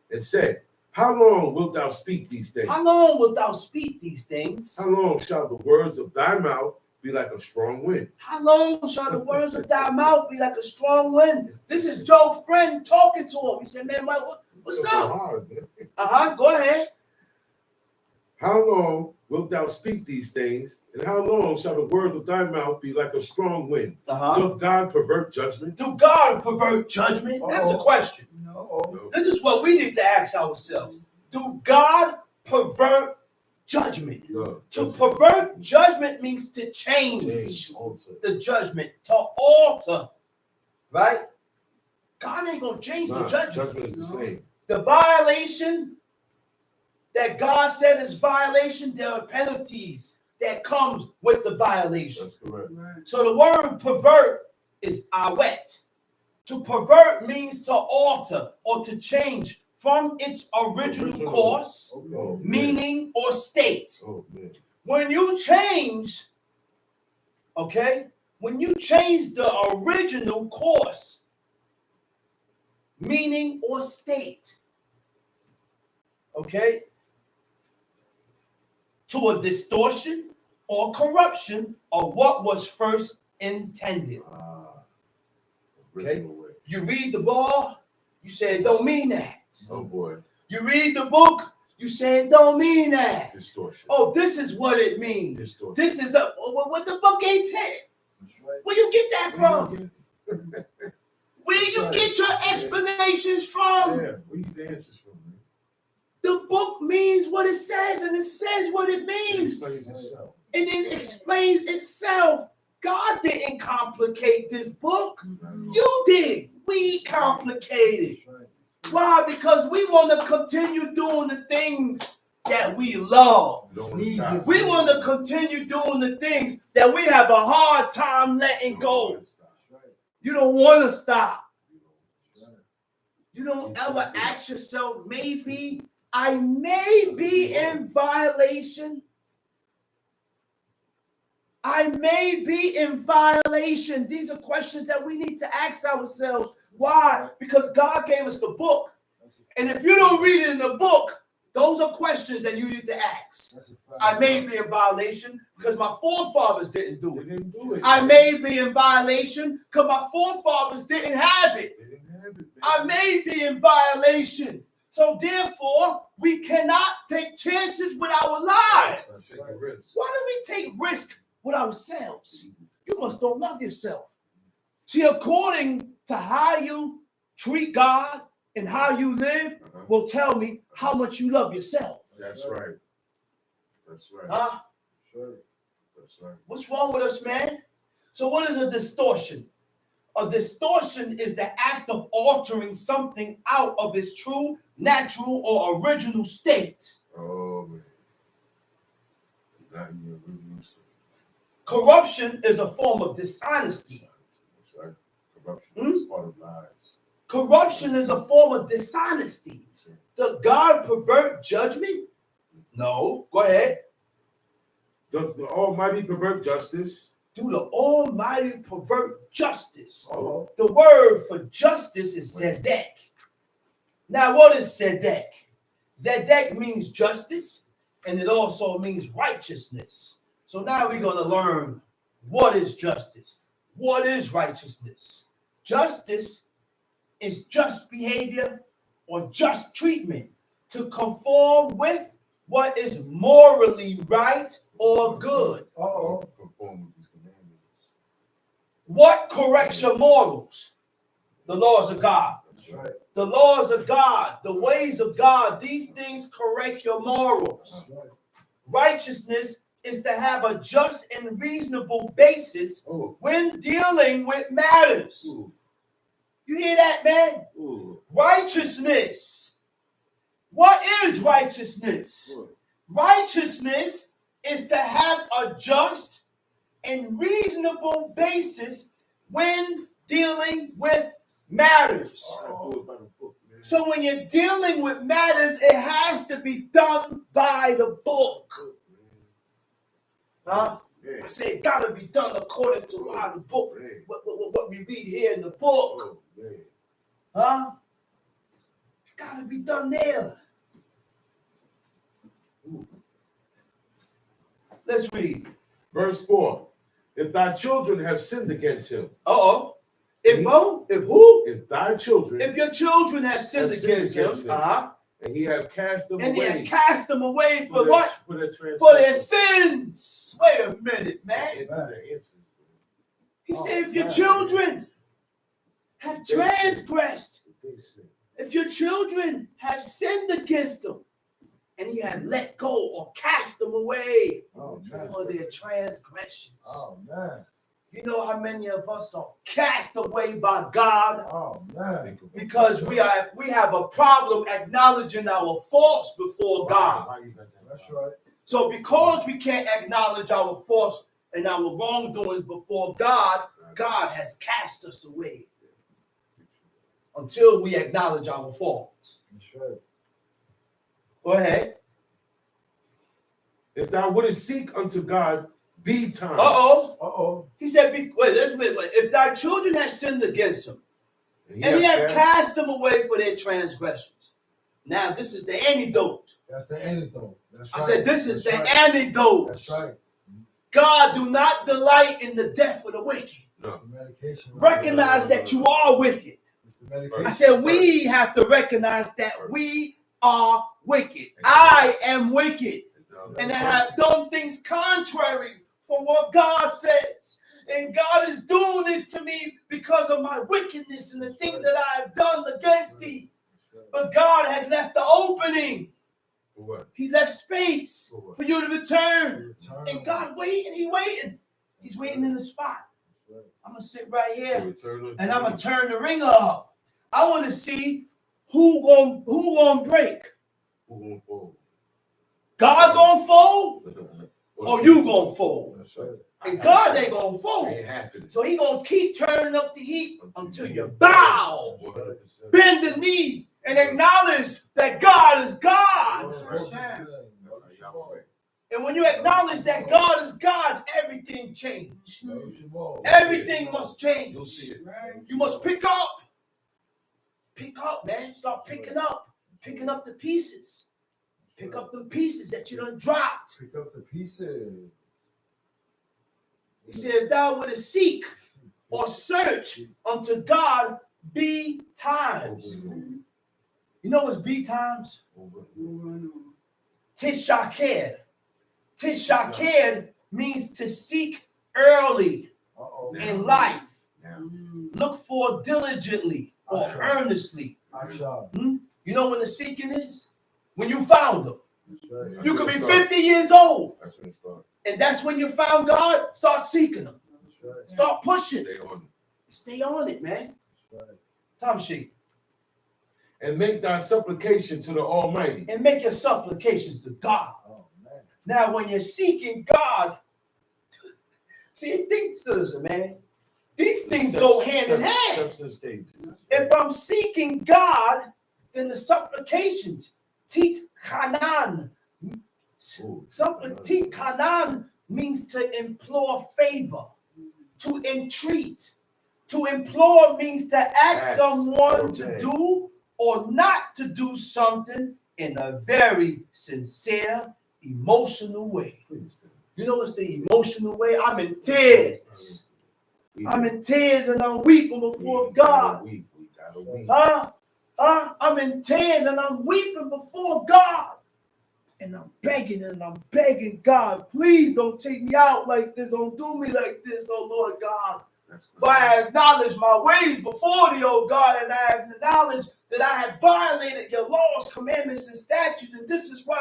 and said, how long wilt thou speak these things? How long wilt thou speak these things? How long shall the words of thy mouth be like a strong wind? How long shall the words of thy mouth be like a strong wind? This is Job's friend talking to him. He said, man, what's up? Go ahead. How long wilt thou speak these things? And how long shall the words of thy mouth be like a strong wind? Doth God pervert judgment? Do God pervert judgment? That's the question. No. This is what we need to ask ourselves. Do God pervert judgment? No. To pervert judgment means to change the judgment, to alter, right? God ain't going to change the judgment. Judgment is the same. The violation that God said is violation, there are penalties that comes with the violation. That's correct. So the word pervert is awet. To pervert means to alter or to change from its original course, meaning, or state. When you change, when you change the original course, meaning, or state, to a distortion or corruption of what was first intended. You read the law, you say it don't mean that. Oh boy. You read the book, you say it don't mean that. Distortion. Oh, this is what it means. Distortion. This is what the book ain't tell. Where you get that from? Where you get your explanations from? Yeah, where you get the answers from, man? The book means what it says, and it says what it means. It explains itself. And it explains itself. God didn't complicate this book. You did. We complicated. Why? Because we want to continue doing the things that we love. We want to continue doing the things that we have a hard time letting go. You don't want to stop. You don't ever ask yourself, maybe I may be in violation I may be in violation. These are questions that we need to ask ourselves. Why? Because God gave us the book. And if you don't read it in the book, those are questions that you need to ask. I may be in violation because my forefathers didn't do it. I may be in violation because my forefathers didn't have it. I may be in violation. So therefore, we cannot take chances with our lives. Why do we take risk with ourselves? You must don't love yourself. See, according to how you treat God and how you live will tell me how much you love yourself. That's right. That's right. Huh? That's right. What's wrong with us, man? So what is a distortion? A distortion is the act of altering something out of its true, natural, or original state. Oh, man. Not in the original state. Corruption is a form of dishonesty. That's right. Corruption is part of lies. Corruption is a form of dishonesty. Does God pervert judgment? No. Go ahead. Does the Almighty pervert justice? Do the Almighty pervert justice? Oh. The word for justice is Zedek. Now, what is Zedek? Zedek means justice, and it also means righteousness. So now we're going to learn what is justice. What is righteousness? Justice is just behavior or just treatment to conform with what is morally right or good. Conform with His commandments. What corrects your morals? The laws of God. That's right. The laws of God, the ways of God, these things correct your morals. That's right. Righteousness is to have a just and reasonable basis when dealing with matters. You hear that, man? Righteousness. What is righteousness? Righteousness is to have a just and reasonable basis when dealing with matters. So when you're dealing with matters, it has to be done by the book. Huh? I say it got to be done according to how the book, what we read here in the book. Huh? It got to be done there. Let's read. Verse 4. If thy children have sinned against him. If who? If thy children. If your children have sinned against him. And he have cast them away. And he had cast them away for their, what? For their sins. Wait a minute, man. He said, if your children have transgressed, if your children have sinned against them, and you have let go or cast them away for their transgressions. Oh, man. You know how many of us are cast away by God? Oh, man. Because we have a problem acknowledging our faults before God. That's right. So because we can't acknowledge our faults and our wrongdoings before God, God has cast us away until we acknowledge our faults. That's right. Go ahead. If thou wouldest seek unto God time. He said, wait. If thy children have sinned against him, and he have cast them away for their transgressions. Now, this is the antidote. That's the antidote. That's right. I said, this is the antidote. That's right. God do not delight in the death of the wicked. No. Recognize that you are wicked. I said, we have to recognize that we are wicked. I am wicked. And I have done things contrary from what God says. And God is doing this to me because of my wickedness and the things that I have done against thee. But God has left the opening. He left space for you to return. And God waiting. He's waiting in the spot. I'm going to sit right here and I'm going to turn the ringer up. I want to see who gonna break. God gonna fold or you gonna fold? And God ain't gonna fold. So he gonna keep turning up the heat until you bow, bend the knee, and acknowledge that God is God. And when you acknowledge that God is God, everything changes. Everything must change. You'll see it. You must pick up. Pick up, man. Start picking up. Picking up the pieces. Pick up the pieces that you done dropped. Pick up the pieces. He said, if thou wouldest seek or search unto God be times. You know what's be times? Tishaked. Tishaked means to seek early in life. Look for diligently or earnestly. You know when the seeking is? When you found them. You could be 50 years old. And that's when you found God. Start seeking him. Start pushing. Stay on it, man. Tom Sheik. And make thy supplication to the Almighty. And make your supplications to God. Now, when you're seeking God, see, things, man. These things go hand in hand. If I'm seeking God, then the supplications, tit kanan. Tit kanan means to implore favor, to entreat. To implore means to ask someone to do or not to do something in a very sincere, emotional way. You know what's the emotional way? I'm in tears. I'm in tears and I'm weeping before God. I'm in tears and I'm weeping before God. And I'm begging God, please don't take me out like this. Don't do me like this, oh Lord God. For I have acknowledged my ways before thee, oh God, and I have acknowledged that I have violated your laws, commandments, and statutes. And this is why,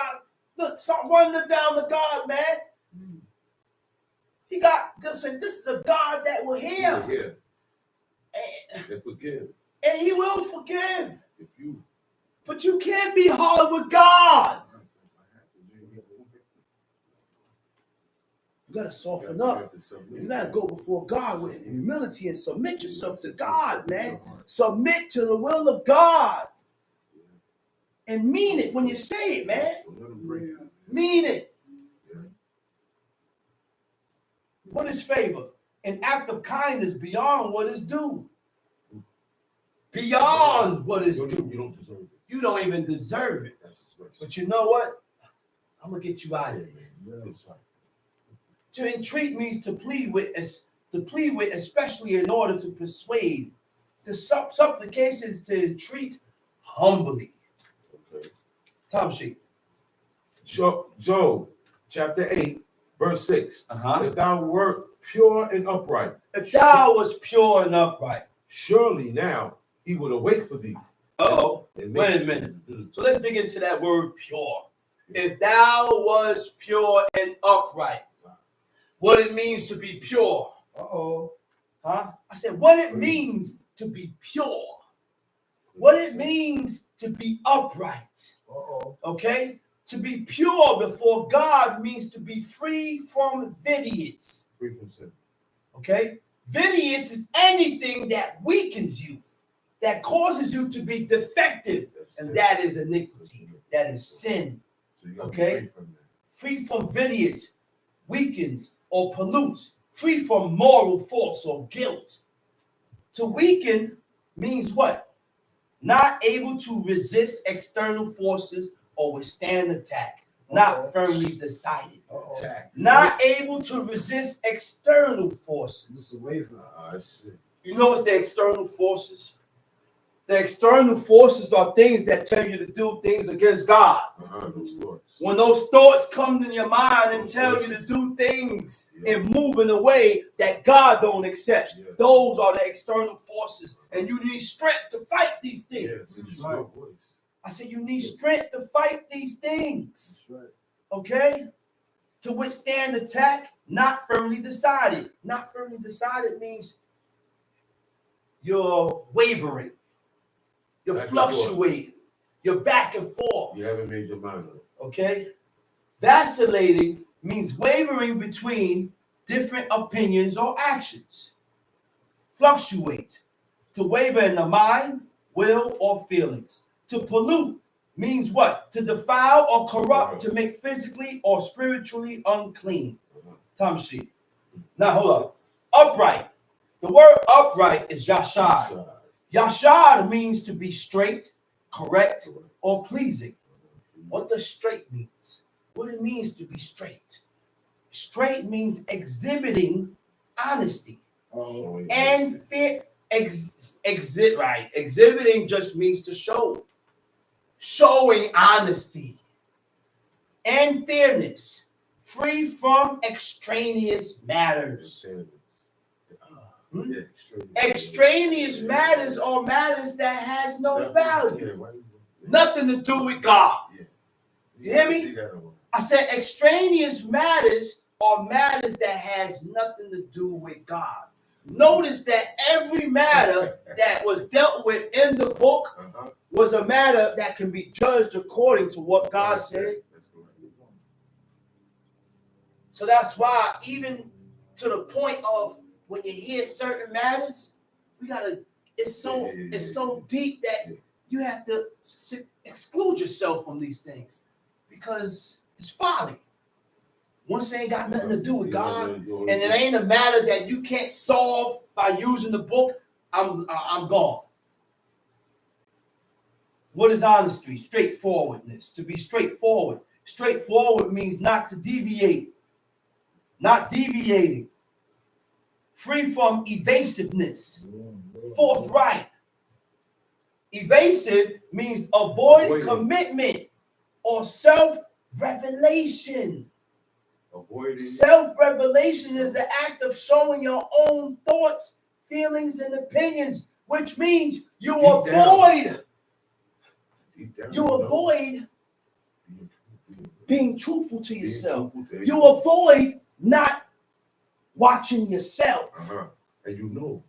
look, start running them down to God, man. He got, listen, this is a God that will hear. And forgive. And he will forgive. But you can't be hard with God. You got to soften up. You got to go before God with humility and submit yourself to God, man. Submit to the will of God. And mean it when you say it, man. Mean it. What is favor? An act of kindness beyond what is due. Beyond what is due. You don't even deserve it. But you know what? I'm going to get you out of here. To entreat means to plead with, especially in order to persuade. To supplications to entreat humbly. Tom Sheik. Job chapter 8, verse 6. If thou wert pure and upright. If thou was pure and upright. Surely now he would awake for thee. Wait a minute. So let's dig into that word pure. If thou was pure and upright. What it means to be pure. I said, what it means to be pure. What it means to be upright. Okay? To be pure before God means to be free from vitiates. Free from sin. Okay? Vitiates is anything that weakens you, that causes you to be defective. And that is iniquity. That is sin. Okay? Free from vitiates, weakens, or pollutes, free from moral faults or guilt. To weaken means what? Not able to resist external forces or withstand attack. Not firmly decided. Not able to resist external forces. You know what's the external forces? The external forces are things that tell you to do things against God. When those thoughts come to your mind and tell you to do things and move in a way that God don't accept, those are the external forces. And you need strength to fight these things. I said you need strength to fight these things. Okay? To withstand attack, not firmly decided. Not firmly decided means you're wavering. You're fluctuating. You're back and forth. You haven't made your mind up. Okay? Vacillating means wavering between different opinions or actions. Fluctuate. To waver in the mind, will, or feelings. To pollute means what? To defile or corrupt, to make physically or spiritually unclean. Time sheet. Now hold up. Upright. The word upright is yashar. Yashar means to be straight, correct, or pleasing. What does straight means? What it means to be straight. Straight means exhibiting honesty. And exhibiting just means to show. Showing honesty and fairness, free from extraneous matters. Extraneous matters are matters that has no value. Nothing to do with God. You hear me? I said extraneous matters are matters that has nothing to do with God. Notice that every matter that was dealt with in the book was a matter that can be judged according to what God said. So that's why, even to the point of when you hear certain matters, it's so deep that you have to exclude yourself from these things because it's folly. Once it ain't got nothing to do with God, and it ain't a matter that you can't solve by using the book, I'm gone. What is honesty? Straightforwardness. To be straightforward. Straightforward means not to deviate. Not deviating. Free from evasiveness. Forthright. Evasive means avoid commitment or self-revelation. Self-revelation is the act of showing your own thoughts, feelings, and opinions, which means you avoid being truthful to yourself. You avoid not watching yourself. And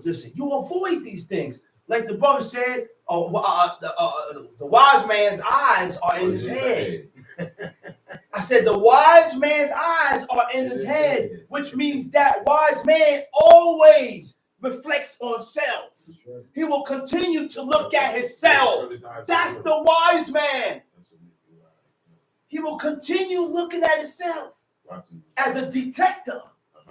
listen, you avoid these things. Like the brother said, the wise man's eyes are in his head. I said the wise man's eyes are in his head, which means that wise man always reflects on self. He will continue to look at himself. That's the wise man. He will continue looking at himself as a detector.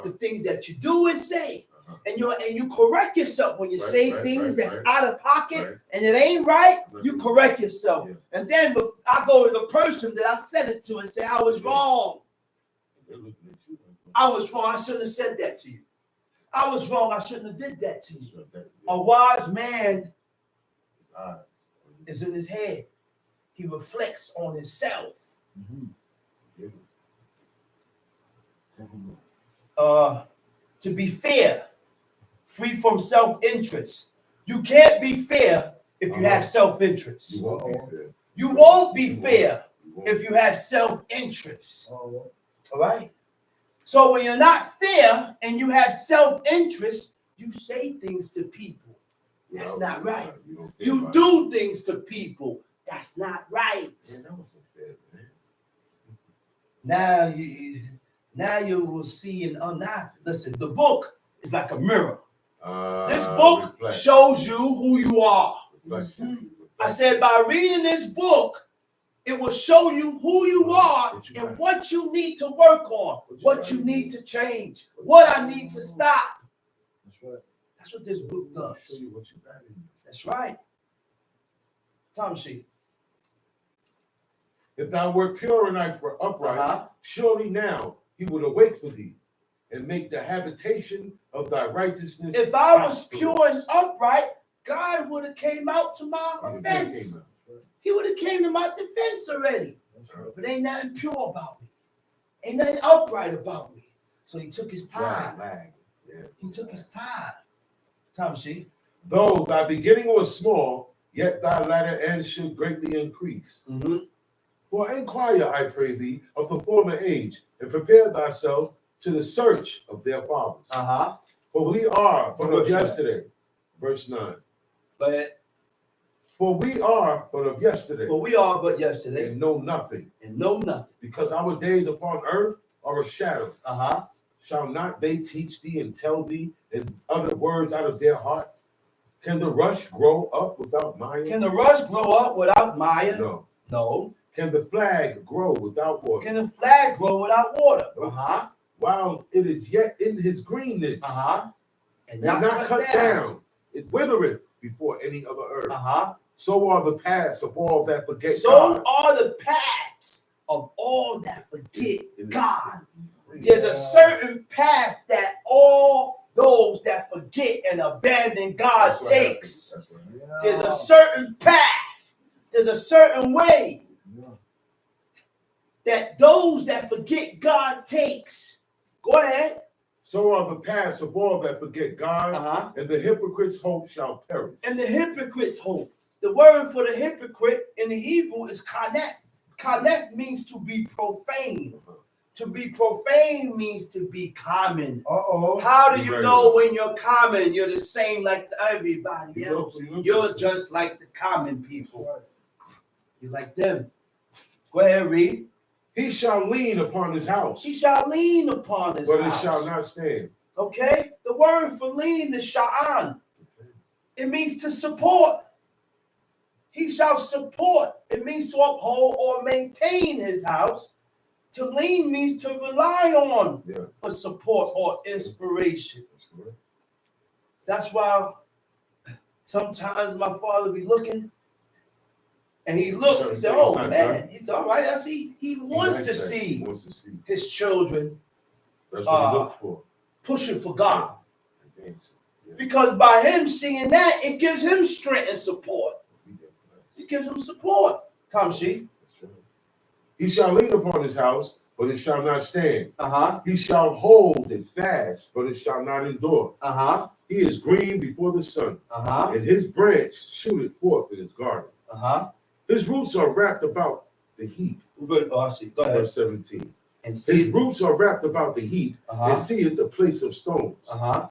The things that you do and say. And you correct yourself when you say things that's out of pocket and it ain't right. You correct yourself, and then I go to the person that I said it to and say I was wrong. I was wrong. I shouldn't have said that to you. I was wrong. I shouldn't have did that to you. A wise man is in his head. He reflects on himself. To be fair. Free from self-interest. You can't be fair if you have self-interest. You won't be fair if you have self-interest. All right? So when you're not fair and you have self-interest, you say things to people. That's not right. You do things to people. That's not right. Now you will see listen, the book is like a mirror. This book shows you who you are. I said by reading this book, it will show you who you are and what you need to work on, what you need to change, what I need to stop. That's what this book does. That's right. Tom sheet. If thou wert pure and upright, surely now he would awake for thee and make the habitation of thy righteousness. If I was pure and upright, God would have came out to my defense. He would have came to my defense already. But ain't nothing pure about me. Ain't nothing upright about me. So he took his time. He took his time. Tom sheet. Though thy beginning was small, yet thy latter end should greatly increase. For inquire, I pray thee, of the former age, and prepare thyself to the search of their fathers. For we are but of yesterday. Verse 9. For we are but of yesterday. And know nothing. Because our days upon earth are a shadow. Shall not they teach thee and tell thee and utter words out of their heart? Can the rush grow up without Maya? Can the rush grow up without Maya? No. No. Can the flag grow without water? Can the flag grow without water? Nope. Uh-huh. While it is yet in his greenness, And not cut down, it withereth before any other herb. So are the paths of all that forget God. So are the paths of all that forget God. There's a certain path that all those that forget and abandon God takes. There's a certain path. There's a certain way that those that forget God takes. Go ahead. So are the paths of all that forget God, and the hypocrite's hope shall perish. And the hypocrite's hope. The word for the hypocrite in the Hebrew is kanef. Kanef means to be profane. To be profane means to be common. How do you know when you're common? You're the same like everybody else. You're just like the common people. You're like them. Go ahead, read. He shall lean upon his house. He shall lean upon his house. But it shall not stand. Okay? The word for lean is sha'an. It means to support. He shall support. It means to uphold or maintain his house. To lean means to rely on for support or inspiration. That's why sometimes my father be looking, and he looked, he said, oh man, he said, all right, that's he wants to see his children pushing for God. Because by him seeing that, it gives him strength and support. It gives him support. Kamshi. He shall lean upon his house, but it shall not stand. He shall hold it fast, but it shall not endure. He is green before the sun, and his branch shooteth forth in his garden. His roots are wrapped about the heat. I see. Go ahead. Verse 17. And his roots are wrapped about the heat, and seeth the place of stones.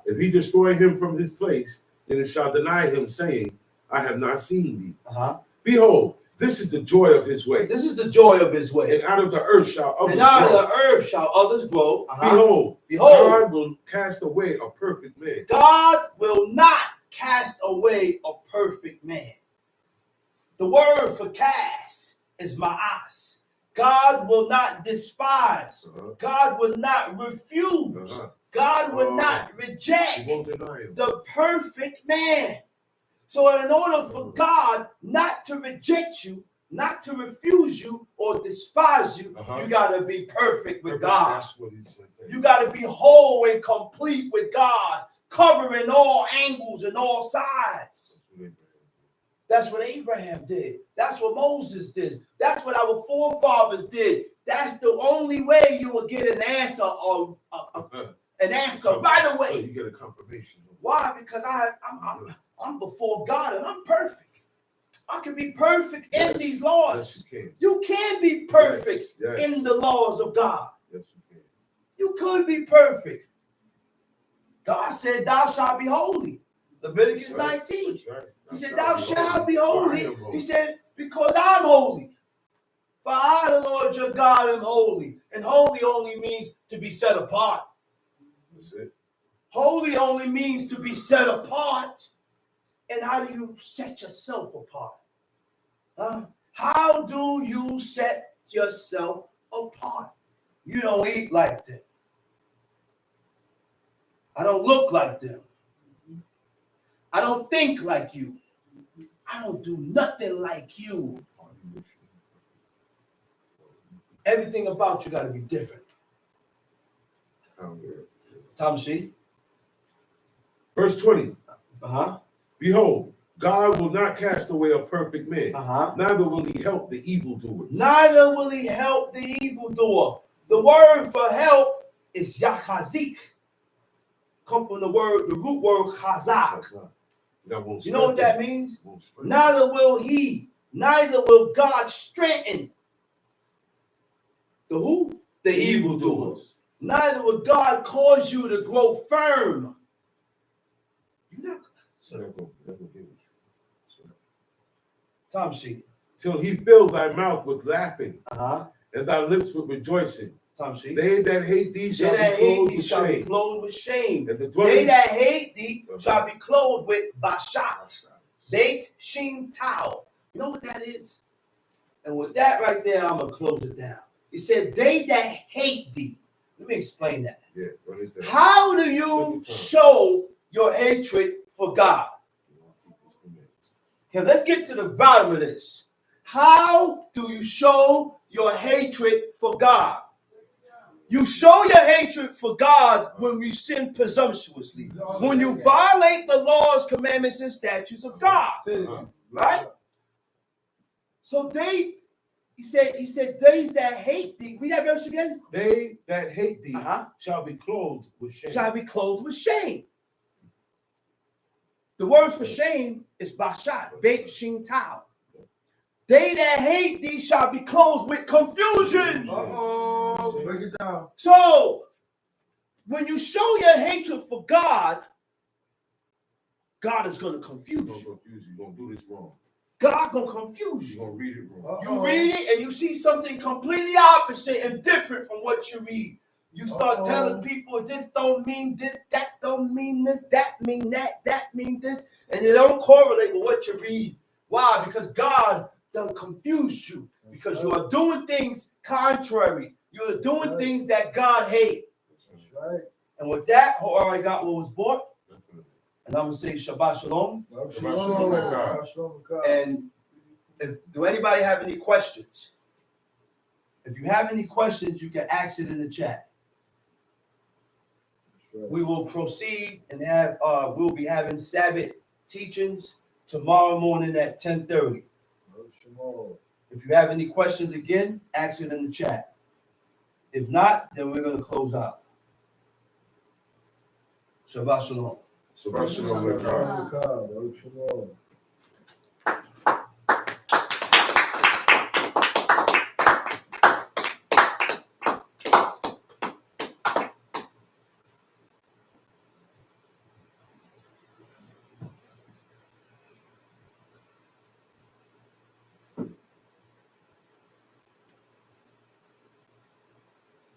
If he destroy him from his place, then it shall deny him, saying, I have not seen thee. Behold, this is the joy of his way. This is the joy of his way. And out of the earth shall others grow. And out of the earth shall others grow. Behold, God will cast away a perfect man. God will not cast away a perfect man. The word for cast is ma'as. God will not despise. God will not refuse. God will not reject the perfect man. So in order for God not to reject you, not to refuse you or despise you, you got to be perfect with God. That's what he said. You got to be whole and complete with God, covering all angles and all sides. That's what Abraham did. That's what Moses did. That's what our forefathers did. That's the only way you will get an answer or right away. You get a confirmation. Why? Because I'm before God and I'm perfect. I can be perfect in these laws. Yes, you can be perfect in the laws of God. Yes, you can. You could be perfect. God said, thou shalt be holy. Leviticus 19. He said, thou shalt be holy. He said, because I'm holy. For I, the Lord your God, am holy. And holy only means to be set apart. That's it. Holy only means to be set apart. And how do you set yourself apart? How do you set yourself apart? You don't eat like them. I don't look like them. I don't think like you. I don't do nothing like you. Everything about you got to be different. Tamshi. Verse 20. Behold, God will not cast away a perfect man. Neither will he help the evildoer. Neither will he help the evildoer. The word for help is yakazik. Come from the root word chazak. You know what that means? Neither will God strengthen the who? The evildoers. Neither will God cause you to grow firm. Tom sheet. Till he fill thy mouth with laughing, and thy lips with rejoicing. Tamshi. They that hate thee They shall that be hate clothed thee with shall be shame. clothed with shame. And the They dwelling that hate thee shall be clothed with bashat. Beit Shin Tao. You know what that is? And with that right there, I'm going to close it down. He said, they that hate thee. Let me explain that. Yeah, right there. How do you show your hatred for God? Okay, let's get to the bottom of this. How do you show your hatred for God? You show your hatred for God when you sin presumptuously, when you violate the laws, commandments, and statutes of God. Right? So he said, they that hate thee. Read that verse again. They that hate thee shall be clothed with shame. Shall be clothed with shame. The word for shame is bashat, beit shin tao. They that hate thee shall be clothed with confusion. Uh-oh. Break it down. So, when you show your hatred for God, God is going to confuse you. You're going to do this wrong. God going to confuse You're you. going to read it wrong. You read it and you see something completely opposite and different from what you read. You start telling people this don't mean this, that don't mean this, that mean that, that mean this, and they don't correlate with what you read. Why? Because God done confused you. Because you are doing things contrary. You are doing things that God hates. That's right. And with that, I already got what was bought. And I'm going to say Shabbat Shalom. Shalom. And do anybody have any questions? If you have any questions, you can ask it in the chat. We will proceed and we'll be having Sabbath teachings tomorrow morning at 10:30. If you have any questions, again, ask it in the chat. If not, then we're going to close out. Shabbat Shalom. Shabbat Shalom. Shalom.